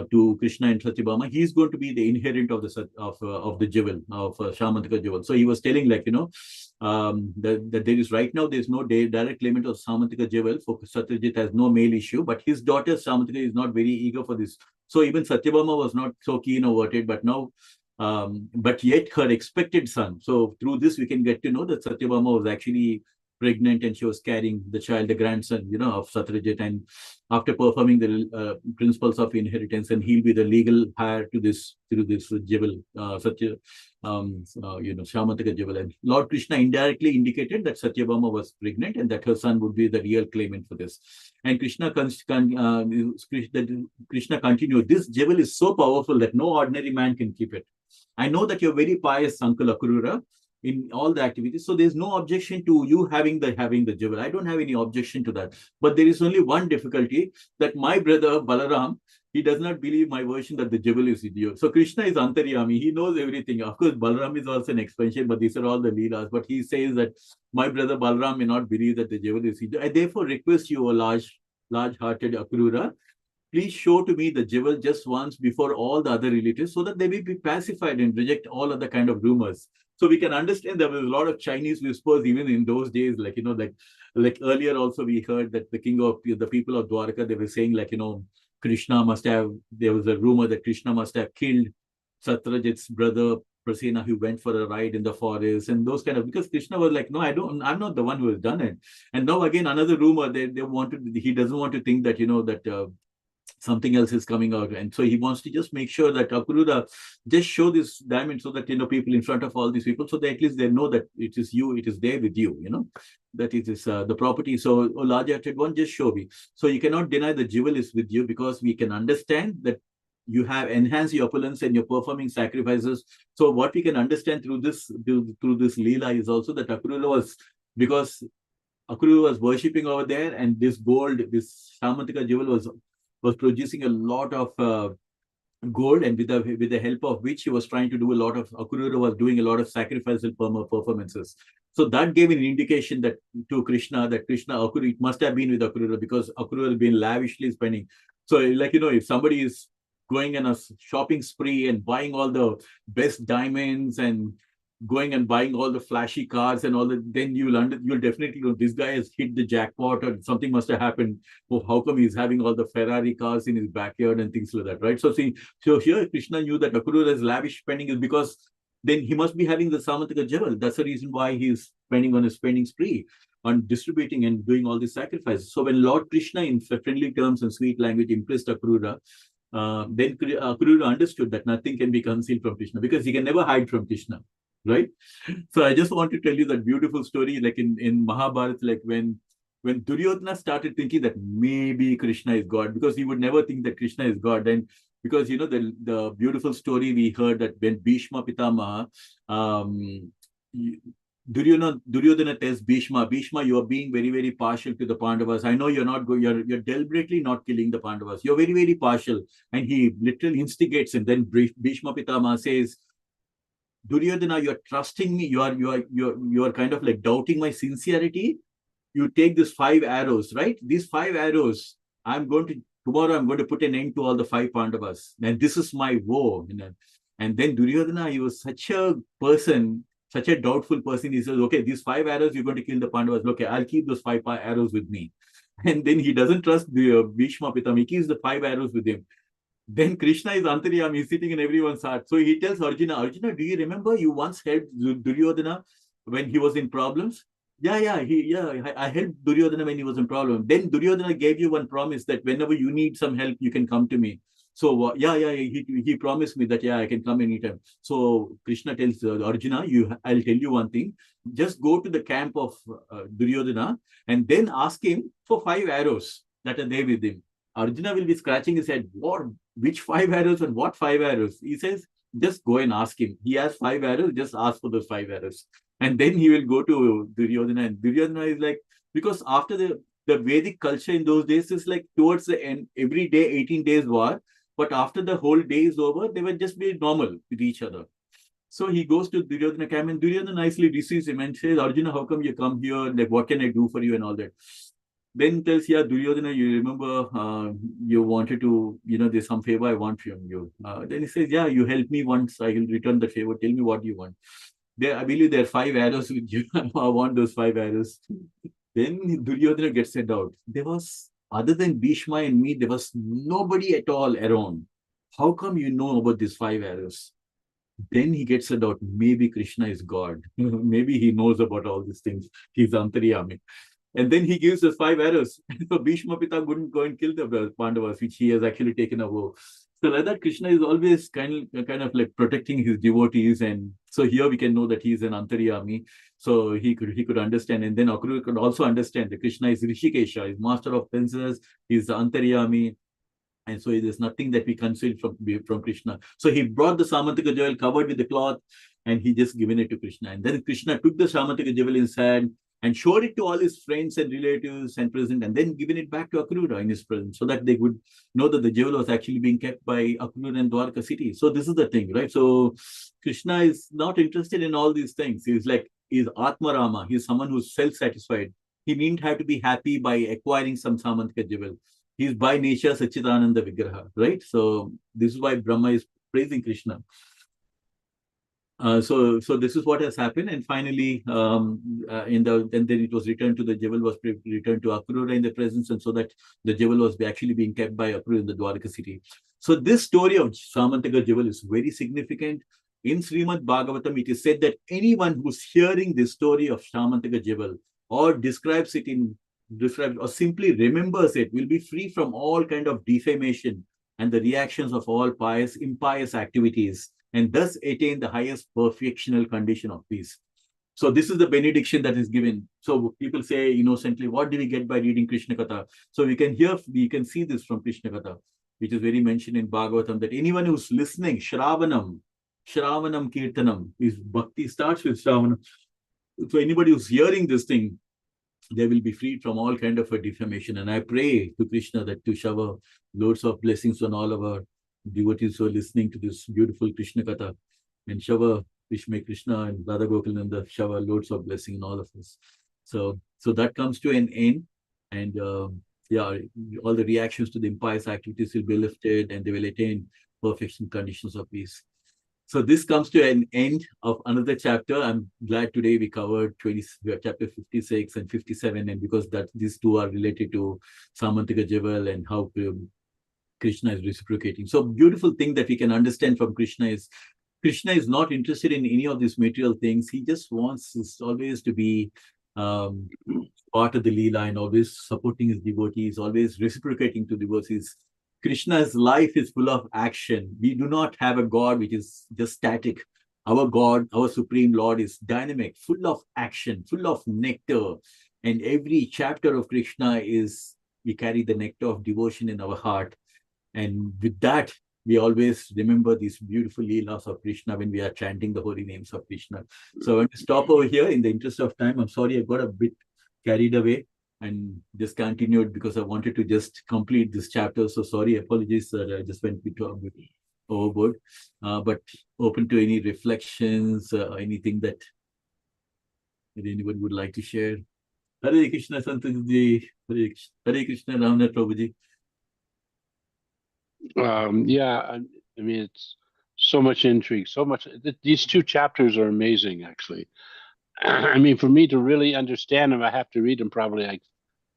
to Krishna and Satyabhama, he is going to be the inherent of the jewel, of Syamanta Jewel. So he was telling, like, that there is right now, there is no direct claimant of Syamanta Jewel, for Satyajit has no male issue, but his daughter Syamanta is not very eager for this. So even Satyabhama was not so keen about it, but now, but yet her expected son. So through this, we can get to know that Satyabhama was actually pregnant, and she was carrying the child, the grandson, of Satyajit. And after performing the principles of inheritance, and he'll be the legal heir to this through this jewel, Syamantaka Jewel. And Lord Krishna indirectly indicated that Satyabhama was pregnant and that her son would be the real claimant for this. And Krishna continued, this jewel is so powerful that no ordinary man can keep it. I know that you're very pious, Uncle Akrura, in all the activities. So there's no objection to you having the jewel. I don't have any objection to that. But there is only one difficulty, that my brother Balaram, he does not believe my version that the jewel is with you. So Krishna is Antaryami. He knows everything. Of course, Balaram is also an expansion, but these are all the Leelas. But he says that my brother Balaram may not believe that the jewel is with you. I therefore request you, O large-hearted Akrura, please show to me the jewel just once before all the other relatives, so that they will be pacified and reject all other kind of rumors. So we can understand there was a lot of Chinese whispers even in those days, like earlier also we heard that the people of Dwarka, they were saying Krishna must have, there was a rumor that Krishna must have killed Satyajit's brother Prasena, who went for a ride in the forest, and those kind of, because Krishna was like, no, I'm not the one who has done it. And now again another rumor, he doesn't want to think that something else is coming out, and so he wants to just make sure that Akrura just show this diamond, so that people in front of all these people, so that at least they know that it is you, it is there with you, that it is the property. So, oh, large-hearted one, just show me. So you cannot deny the jewel is with you, because we can understand that you have enhanced your opulence and you're performing sacrifices. So what we can understand through this Leela is also that Akrura was worshipping over there, and this gold, this Syamantaka jewel was producing a lot of gold, and with the help of which he was trying to do Akrura was doing a lot of sacrificial performances. So that gave an indication that to Krishna, Akrura, it must have been with Akrura, because Akrura has been lavishly spending. So if somebody is going on a shopping spree and buying all the best diamonds and going and buying all the flashy cars and all that, then you'll definitely know this guy has hit the jackpot, or something must have happened. Oh, how come he's having all the Ferrari cars in his backyard and things like that, right? So here Krishna knew that Akrura's lavish spending is because then he must be having the Syamantaka jewel. That's the reason why he's spending on a spending spree, on distributing and doing all these sacrifices. So when Lord Krishna, in friendly terms and sweet language, impressed Akrura, then Akrura understood that nothing can be concealed from Krishna, because he can never hide from Krishna. Right. So I just want to tell you that beautiful story, like in Mahabharata, like when Duryodhana started thinking that maybe Krishna is God, because he would never think that Krishna is God. And because the beautiful story we heard, that when Bhishma Pitamaha, Duryodhana tells Bhishma, you are being very, very partial to the Pandavas. I know you're not going, you're deliberately not killing the Pandavas. You're very, very partial. And he literally instigates him. Then Bhishma Pitamaha says, Duryodhana, you're trusting me. You are kind of like doubting my sincerity. You take these 5 arrows, right? These 5 arrows, tomorrow I'm going to put an end to all the 5 Pandavas. And this is my woe. And then Duryodhana, he was such a doubtful person. He says, okay, these 5 arrows, you're going to kill the Pandavas. Okay, I'll keep those 5 arrows with me. And then he doesn't trust the Bhishma Pitamaha. He keeps the 5 arrows with him. Then Krishna is Antaryami, he's sitting in everyone's heart. So he tells Arjuna, do you remember you once helped Duryodhana when he was in problems? I helped Duryodhana when he was in problems. Then Duryodhana gave you one promise that whenever you need some help, you can come to me. So he promised me that, I can come anytime. So Krishna tells Arjuna, I'll tell you one thing. Just go to the camp of Duryodhana and then ask him for 5 arrows that are there with him. Arjuna will be scratching his head. Which 5 arrows and what 5 arrows? He says, just go and ask him. He has 5 arrows, just ask for those 5 arrows. And then he will go to Duryodhana. And Duryodhana is like, because after the Vedic culture in those days is like towards the end, every day, 18 days war. But after the whole day is over, they will just be normal with each other. So he goes to Duryodhana camp, and Duryodhana nicely receives him and says, Arjuna, how come you come here? Like, what can I do for you and all that? Then tells, Duryodhana, you remember you wanted to, there's some favor I want from you. Then he says, you helped me once, I will return the favor. Tell me what you want. I believe there are 5 arrows with you. I want those 5 arrows. Then Duryodhana gets sent out. There was, other than Bhishma and me, there was nobody at all around. How come you know about these 5 arrows? Then he gets a doubt, maybe Krishna is God. Maybe he knows about all these things. He's Antaryami. And then he gives us 5 arrows. So Bhishma Pita couldn't go and kill the Pandavas, which he has actually taken away. So like that, Krishna is always kind of like protecting his devotees. And so here we can know that he is an Antaryami. So he could understand. And then Akrura could also understand that Krishna is Rishikesha, is master of fences, he's Antaryami. And so there's nothing that we conceal from Krishna. So he brought the Samantaka jewel covered with the cloth, and he just given it to Krishna. And then Krishna took the Samantaka jewel in his hand and showed it to all his friends and relatives and present, and then given it back to Akrura in his presence, so that they would know that the jewel was actually being kept by Akrura and Dwarka city. So this is the thing, right? So Krishna is not interested in all these things. He's Atma Rama. He's someone who's self-satisfied. He needn't have to be happy by acquiring some Samantaka jewel. He's by nature Sachidananda Vigraha, right? So this is why Brahma is praising Krishna. So this is what has happened, and finally, and then it was returned to the jewel was returned to Akrura in the presence, and so that the jewel was actually being kept by Akrura in the Dwarka city. So this story of Samantaka jewel is very significant. In Srimad Bhagavatam, it is said that anyone who's hearing this story of Samantaka jewel or describes or simply remembers it will be free from all kind of defamation and the reactions of all impious activities, and thus attain the highest perfectional condition of peace. So this is the benediction that is given. So people say innocently, what did we get by reading Krishna Katha? So we can see this from Krishna Katha, which is very mentioned in Bhagavatam, that anyone who's listening, Shravanam Kirtanam, is bhakti starts with Shravanam. So anybody who's hearing this thing, they will be freed from all kind of a defamation. And I pray to Krishna that to shower loads of blessings on all of our devotees who are listening to this beautiful Krishna Katha, and shower Krishna and Radha Gokulananda shower loads of blessing in all of us. So that comes to an end, and all the reactions to the impious activities will be lifted, and they will attain perfection conditions of peace. So this comes to an end of another chapter. I'm glad today we covered chapter 56 and 57, and because these two are related to Samantaka Jewel and how Krishna is reciprocating. So beautiful thing that we can understand from Krishna is not interested in any of these material things. He just wants always to be part of the Leela and always supporting his devotees, always reciprocating to devotees. Krishna's life is full of action. We do not have a God which is just static. Our God, our Supreme Lord, is dynamic, full of action, full of nectar. And every chapter of Krishna we carry the nectar of devotion in our heart. And with that, we always remember these beautiful leelas of Krishna when we are chanting the holy names of Krishna. So I want to stop over here in the interest of time. I'm sorry I got a bit carried away and just continued because I wanted to just complete this chapter. So sorry, apologies that I just went a bit overboard. But open to any reflections, anything that anyone would like to share. Hare Krishna Santaji, Hare Krishna Ramnath Prabhuji. I mean, it's so much intrigue, so much. These 2 chapters are amazing, actually. I mean, for me to really understand them, I have to read them probably like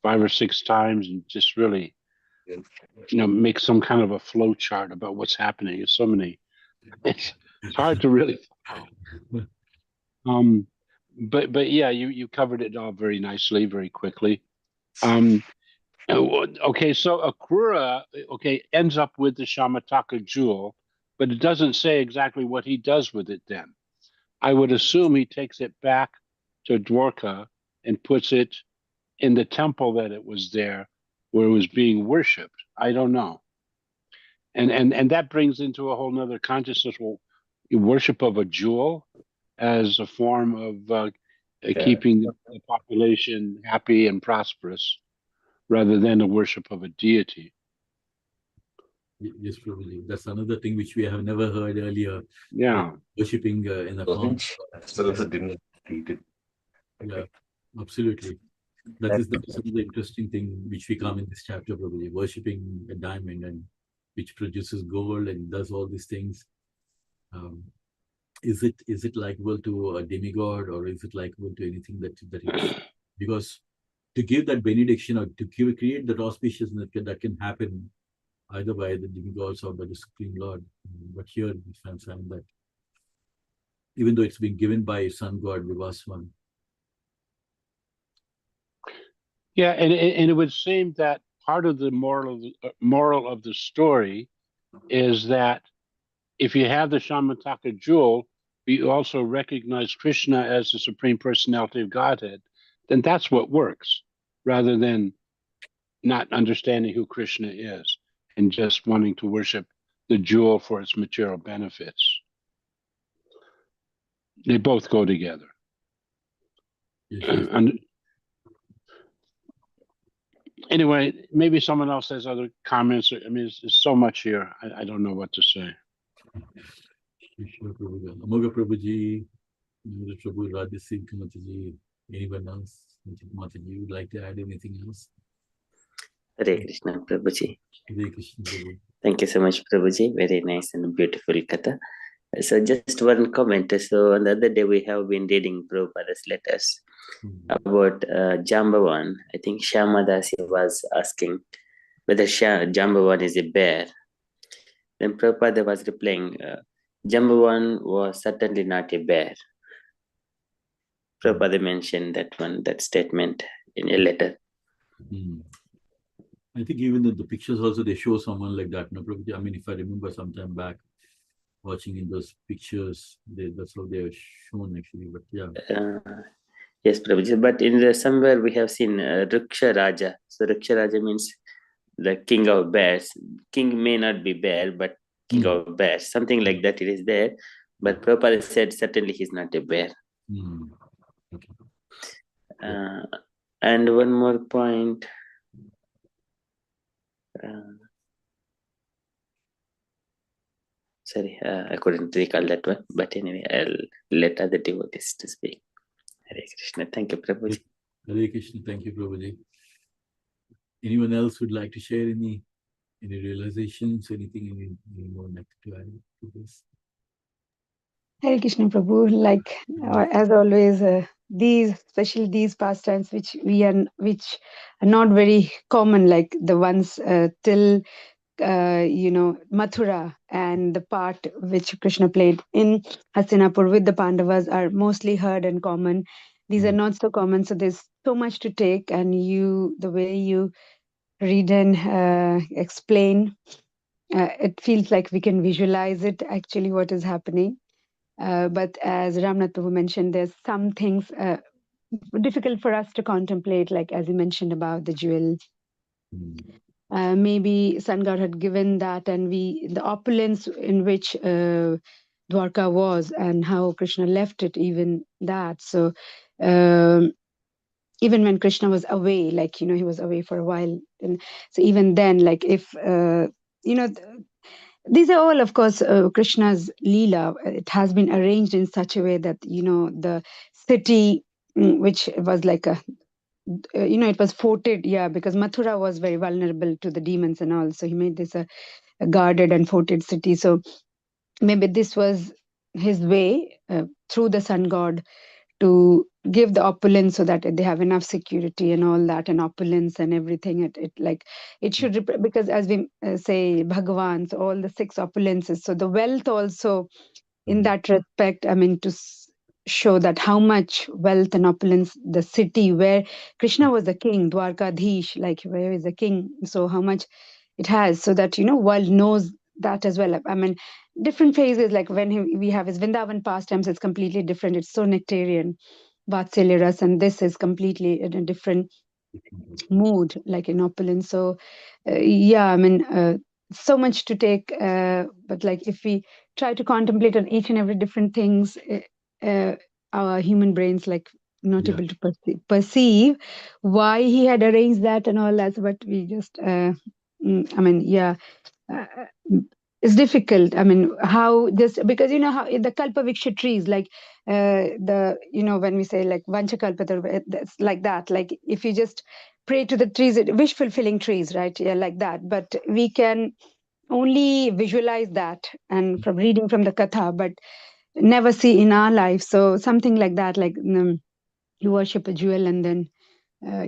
5 or 6 times and just really, make some kind of a flow chart about what's happening. It's so many. It's hard to really follow. But yeah, you covered it all very nicely, very quickly. Okay, so Akrura, ends up with the Shamataka jewel, but it doesn't say exactly what he does with it then. I would assume he takes it back to Dwarka and puts it in the temple that it was there where it was being worshipped. I don't know. And that brings into a whole nother consciousness, worship of a jewel as a form of keeping the population happy and prosperous, rather than the worship of a deity. Yes, probably. That's another thing which we have never heard earlier. Yeah. Worshipping in a form. Yeah, absolutely. That is the interesting thing which we come in this chapter, probably. Worshipping a diamond, and which produces gold and does all these things. Is it likable to a demigod, or is it likable to anything that is? Because to give that benediction or to create that auspiciousness that can happen either by the demigods or by the Supreme Lord. But here we find that even though it's been given by sun god Vivaswan. Yeah, and it would seem that part of the moral of the story is that if you have the Syamantaka jewel, but you also recognize Krishna as the Supreme Personality of Godhead, then that's what works, rather than not understanding who Krishna is and just wanting to worship the jewel for its material benefits. They both go together. Yes. And anyway, maybe someone else has other comments. I mean, there's so much here. I don't know what to say. Krishna Prabhu, Amoga Prabhuji, Prabhu Radha Singh Mataji, anyone else? Mataji, you would like to add anything else? Hare Krishna, Prabhuji. Hare Krishna Prabhu. Thank you so much, Prabhuji. Very nice and beautiful katha. So just one comment. So on the other day, we have been reading Prabhupada's letters about Jambavan. I think Shyamadasi was asking whether Jambavan is a bear. Then Prabhupada was replying, Jambavan was certainly not a bear. Prabhupada mentioned that statement in a letter. I think even the pictures also, they show someone like that. No, I mean, if I remember some time back, watching in those pictures, that's how they are shown actually. But yeah. Yes, Prabhuji. But in somewhere we have seen Riksha Raja. So Riksha Raja means the king of bears. King may not be bear, but king of bears. Something like that it is there. But Prabhupada said certainly he's not a bear. Okay. And one more point. Sorry, I couldn't recall that one. But anyway, I'll let other devotees to speak. Hare Krishna. Thank you, Prabhuji. Hare Krishna. Thank you, Prabhuji. Anyone else would like to share any realizations, anything any more like to add to this? Hare Krishna Prabhu, like as always, especially these pastimes which are not very common, like the ones till Mathura, and the part which Krishna played in Hastinapur with the Pandavas are mostly heard and common. These are not so common, so there's so much to take, and the way you read and explain, it feels like we can visualize it actually what is happening. But as Ramnath Prabhu mentioned, there's some things difficult for us to contemplate, like as he mentioned about the jewel. Maybe Sun God had given that, and the opulence in which Dwarka was, and how Krishna left it, even that. So even when Krishna was away, like, he was away for a while. And so even then, like if, these are all, of course, Krishna's Leela. It has been arranged in such a way that, the city, which was like it was forted, because Mathura was very vulnerable to the demons and all. So he made this a guarded and forted city. So maybe this was his way through the sun god to give the opulence, so that they have enough security and all that, and opulence and everything. It should, because as we say Bhagavan, so all the 6 opulences. So the wealth also in that respect, I mean, to show that how much wealth and opulence the city where Krishna was the king, Dwarkadhish, like where is the king, so how much it has, so that world knows that as well. I mean, different phases, like when we have his Vrindavan pastimes, it's completely different. It's so nectarian, Vatsalya Ras, and this is completely in a different mood, like in opulence. So I mean, so much to take, but like if we try to contemplate on each and every different things, our human brains like not able to perceive why he had arranged that and all that. But we just I mean, it's difficult. I mean, how just because how the kalpaviksha trees, like when we say like vanchakalpata, that's like that. Like if you just pray to the trees, wish fulfilling trees, right? Yeah, like that. But we can only visualize that and from reading from the katha, but never see in our life. So something like that, like you worship a jewel and then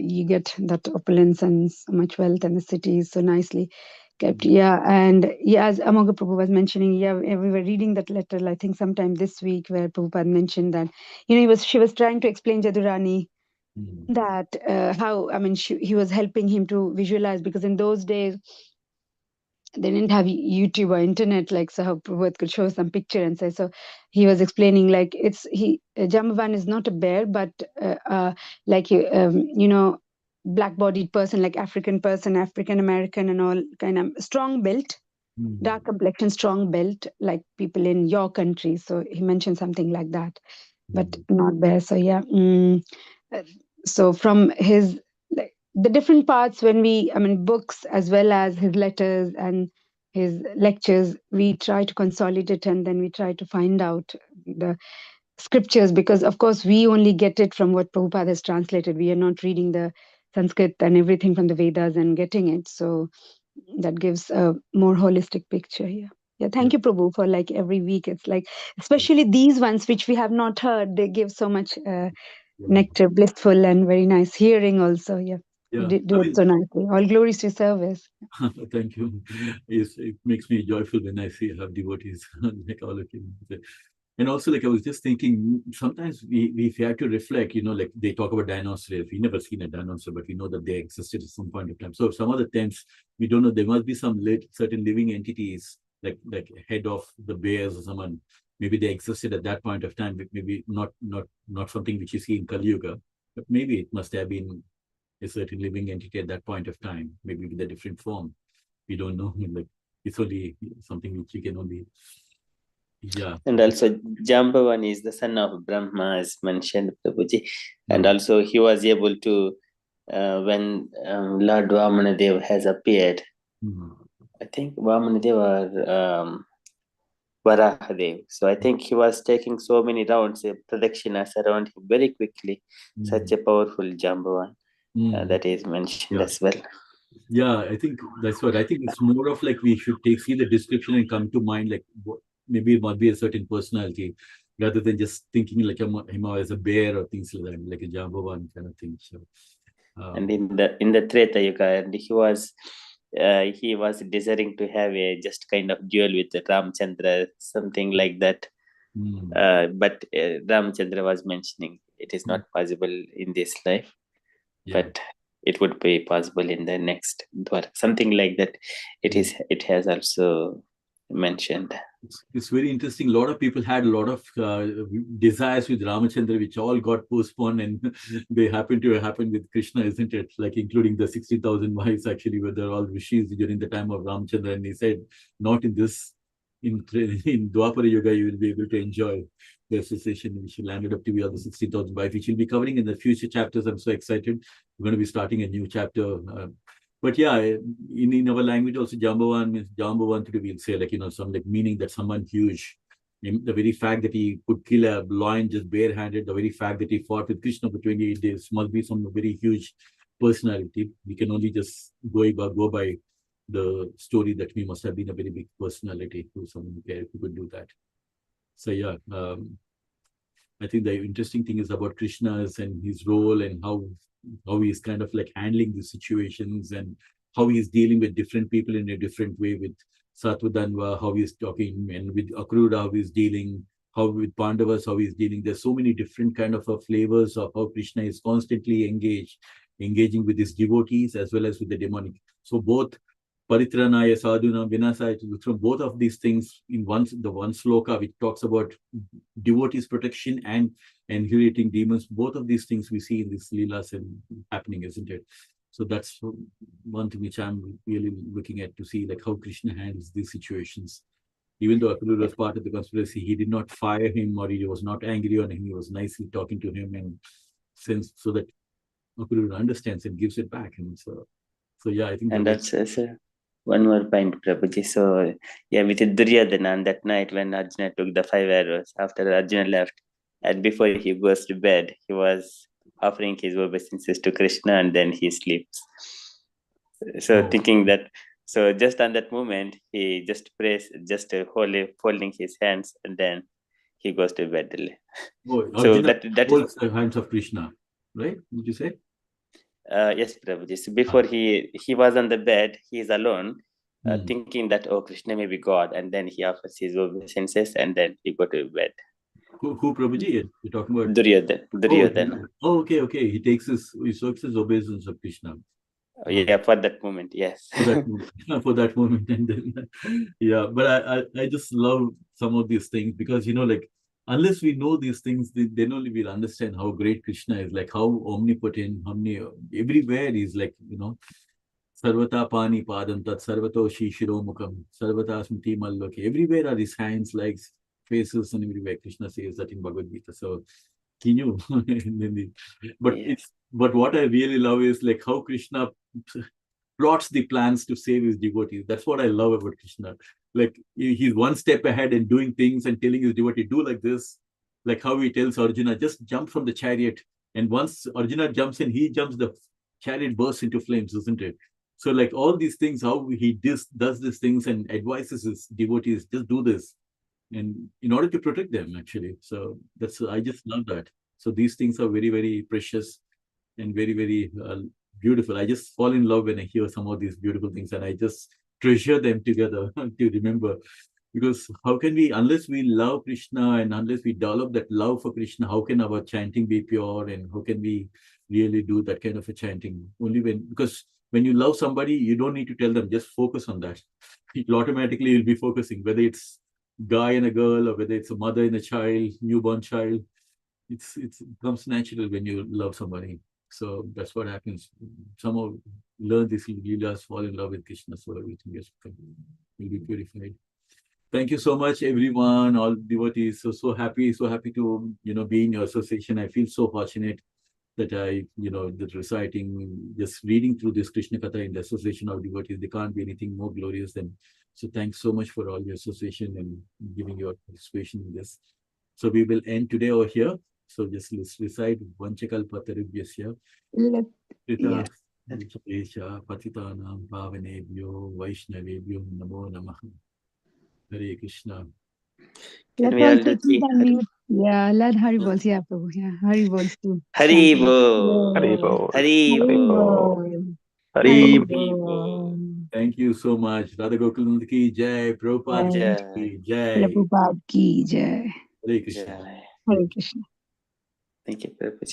you get that opulence and so much wealth, and the city is so nicely kept. Yeah, and yeah, as Amoga Prabhu was mentioning, yeah, we were reading that letter, I think sometime this week, where Prabhupada mentioned that, she was trying to explain Jadurani that how, he was helping him to visualize, because in those days they didn't have YouTube or internet, so how Prabhupada could show some picture and say. So he was explaining, Jambavan is not a bear, but black-bodied person, like African person, African American, and all kind of strong built, dark complexion, strong built, like people in your country. So he mentioned something like that, but not bear. So yeah. So from his the different parts, when books as well as his letters and his lectures, we try to consolidate, and then we try to find out the scriptures, because of course we only get it from what Prabhupada has translated. We are not reading the Sanskrit and everything from the Vedas and getting it. So that gives a more holistic picture here. Yeah, thank you, Prabhu, for every week. It's especially these ones which we have not heard, they give so much nectar, blissful and very nice hearing also. Yeah. You did it so nicely. All glories to service. Thank you. It makes me joyful when I see how devotees like all of you. And also, I was just thinking, sometimes we have to reflect, they talk about dinosaurs. We never seen a dinosaur, but we know that they existed at some point of time. So some other times, we don't know, there must be some certain living entities, like head of the bears or someone. Maybe they existed at that point of time, but maybe not something which you see in Kali Yuga, but maybe it must have been a certain living entity at that point of time, maybe with a different form. We don't know. It's only something which you can only. Yeah. And also Jambavan is the son of Brahma, as mentioned, Prabhuji. And also he was able to, when Lord Vamanadev has appeared, I think Vamanadev or Varahadev. So I think he was taking so many rounds, pradakshinas around him very quickly. Such a powerful Jambavan that is mentioned as well. Yeah, I think that's what I think. It's more of we should see the description and come to mind, maybe it might be a certain personality, rather than just thinking him as a bear or things like that, like a Jambavan kind of thing. So, and in the Treta Yuga, and he was desiring to have a just kind of duel with Ramchandra, something like that. But Ramchandra was mentioning it is not possible in this life, but it would be possible in the next Dwar, something like that. It has also mentioned. It's very interesting. A lot of people had a lot of desires with Ramachandra, which all got postponed, and they happen to happen with Krishna, isn't it? Including the 60,000 wives, actually, where they're all rishis during the time of Ramachandra, and he said, not in this, in Dwapara Yuga, you will be able to enjoy the association, which landed up to be all the 60,000 wives, which we'll be covering in the future chapters. I'm so excited. We're going to be starting a new chapter. But yeah, in our language also, Jambavan means Jambavan, we'll say some meaning that someone huge. The very fact that he could kill a lion just barehanded, the very fact that he fought with Krishna for 28 days must be some very huge personality. We can only just go by the story that he must have been a very big personality who could do that. So yeah, I think the interesting thing is about Krishna's and his role, and how he's kind of handling these situations, and how he's dealing with different people in a different way, with Satvadanva, how he's talking, and with Akrura, how he's dealing, how with Pandavas, how he's dealing. There's so many different kind of flavors of how Krishna is constantly engaging with his devotees as well as with the demonic. So both Paritranaya, Sadhuna, Vinasaya, from both of these things in the one sloka, which talks about devotees' protection and annihilating demons. Both of these things we see in these leelas and happening, isn't it? So that's one thing which I'm really looking at, to see how Krishna handles these situations. Even though Akrura was part of the conspiracy, he did not fire him, or he was not angry on him. He was nicely talking to him, and so that Akrura understands and gives it back. And so yeah, I think. And that's one more point, Prabhuji. So yeah, with Duryodhana on that night when Arjuna took the 5 arrows, after Arjuna left, and before he goes to bed, he was offering his obeisances to Krishna, and then he sleeps. So thinking that, so just on that moment, he just prays, just folding his hands, and then he goes to bed. So that holds the hands of Krishna, right? Did you say? Yes, Prabhuji. So before he was on the bed, he is alone. thinking that, oh, Krishna may be God, and then he offers his obeisances, and then he go to bed. Who Prabhuji? You're talking about Duryodhana. Oh, okay. He takes he soaks his obeisance of Krishna. Yeah, for that moment, yes. For that moment, for that moment, and then yeah. But I just love some of these things because like unless we know these things, then only we'll understand how great Krishna is, like how omnipotent, how many everywhere he's like Sarvata pani padam tat sarvato shishiro mukam sarvata smriti malloke. Everywhere are his hands, legs, faces, and everywhere. Krishna says that in Bhagavad Gita. So he knew. But Yes. but what I really love is like how Krishna plots the plans to save his devotees. That's what I love about Krishna. Like he's one step ahead and doing things and telling his devotee, do like this. Like how he tells Arjuna, just jump from the chariot. And once Arjuna jumps in, he jumps, the chariot bursts into flames, isn't it? So like all these things, how he does these things and advises his devotees, just do this. And in order to protect them, actually. So I just love that. So these things are very, very precious and very, very beautiful. I just fall in love when I hear some of these beautiful things, and I just treasure them together to remember. Because how can we, unless we love Krishna and unless we develop that love for Krishna, how can our chanting be pure, and how can we really do that kind of a chanting? Only because when you love somebody, you don't need to tell them, just focus on that. It automatically you'll be focusing, whether it's guy and a girl or whether it's a mother and a child, newborn child. It comes natural when you love somebody. So that's what happens. Somehow learn this leelas, fall in love with Krishna, so everything will be purified. Thank you so much, everyone, all devotees. So happy to be in your association. I feel so fortunate that that reciting, just reading through this Krishna Katha in the association of devotees. There can't be anything more glorious than. So thanks so much for all your association and giving your participation in this. So we will end today over here. So just let's recite Vanchakalpatarubhyasya Krita Desha Patitanam Pavanebhyo Vaishnavebhyo Namo Namah. Hare Krishna. Can we all do Yeah, let Hari Bols. Yeah, Prabhu. Yeah, Hari Bols too. Hari Bol. Hari Bol. Hari Bol. Hari Bol. Thank you so much. Radha Gokulanand ki jai, Prabhupada ki jai. Prabhupada ki jai. Hare Krishna. Jai. Hare Krishna. Thank you, Prabhuji.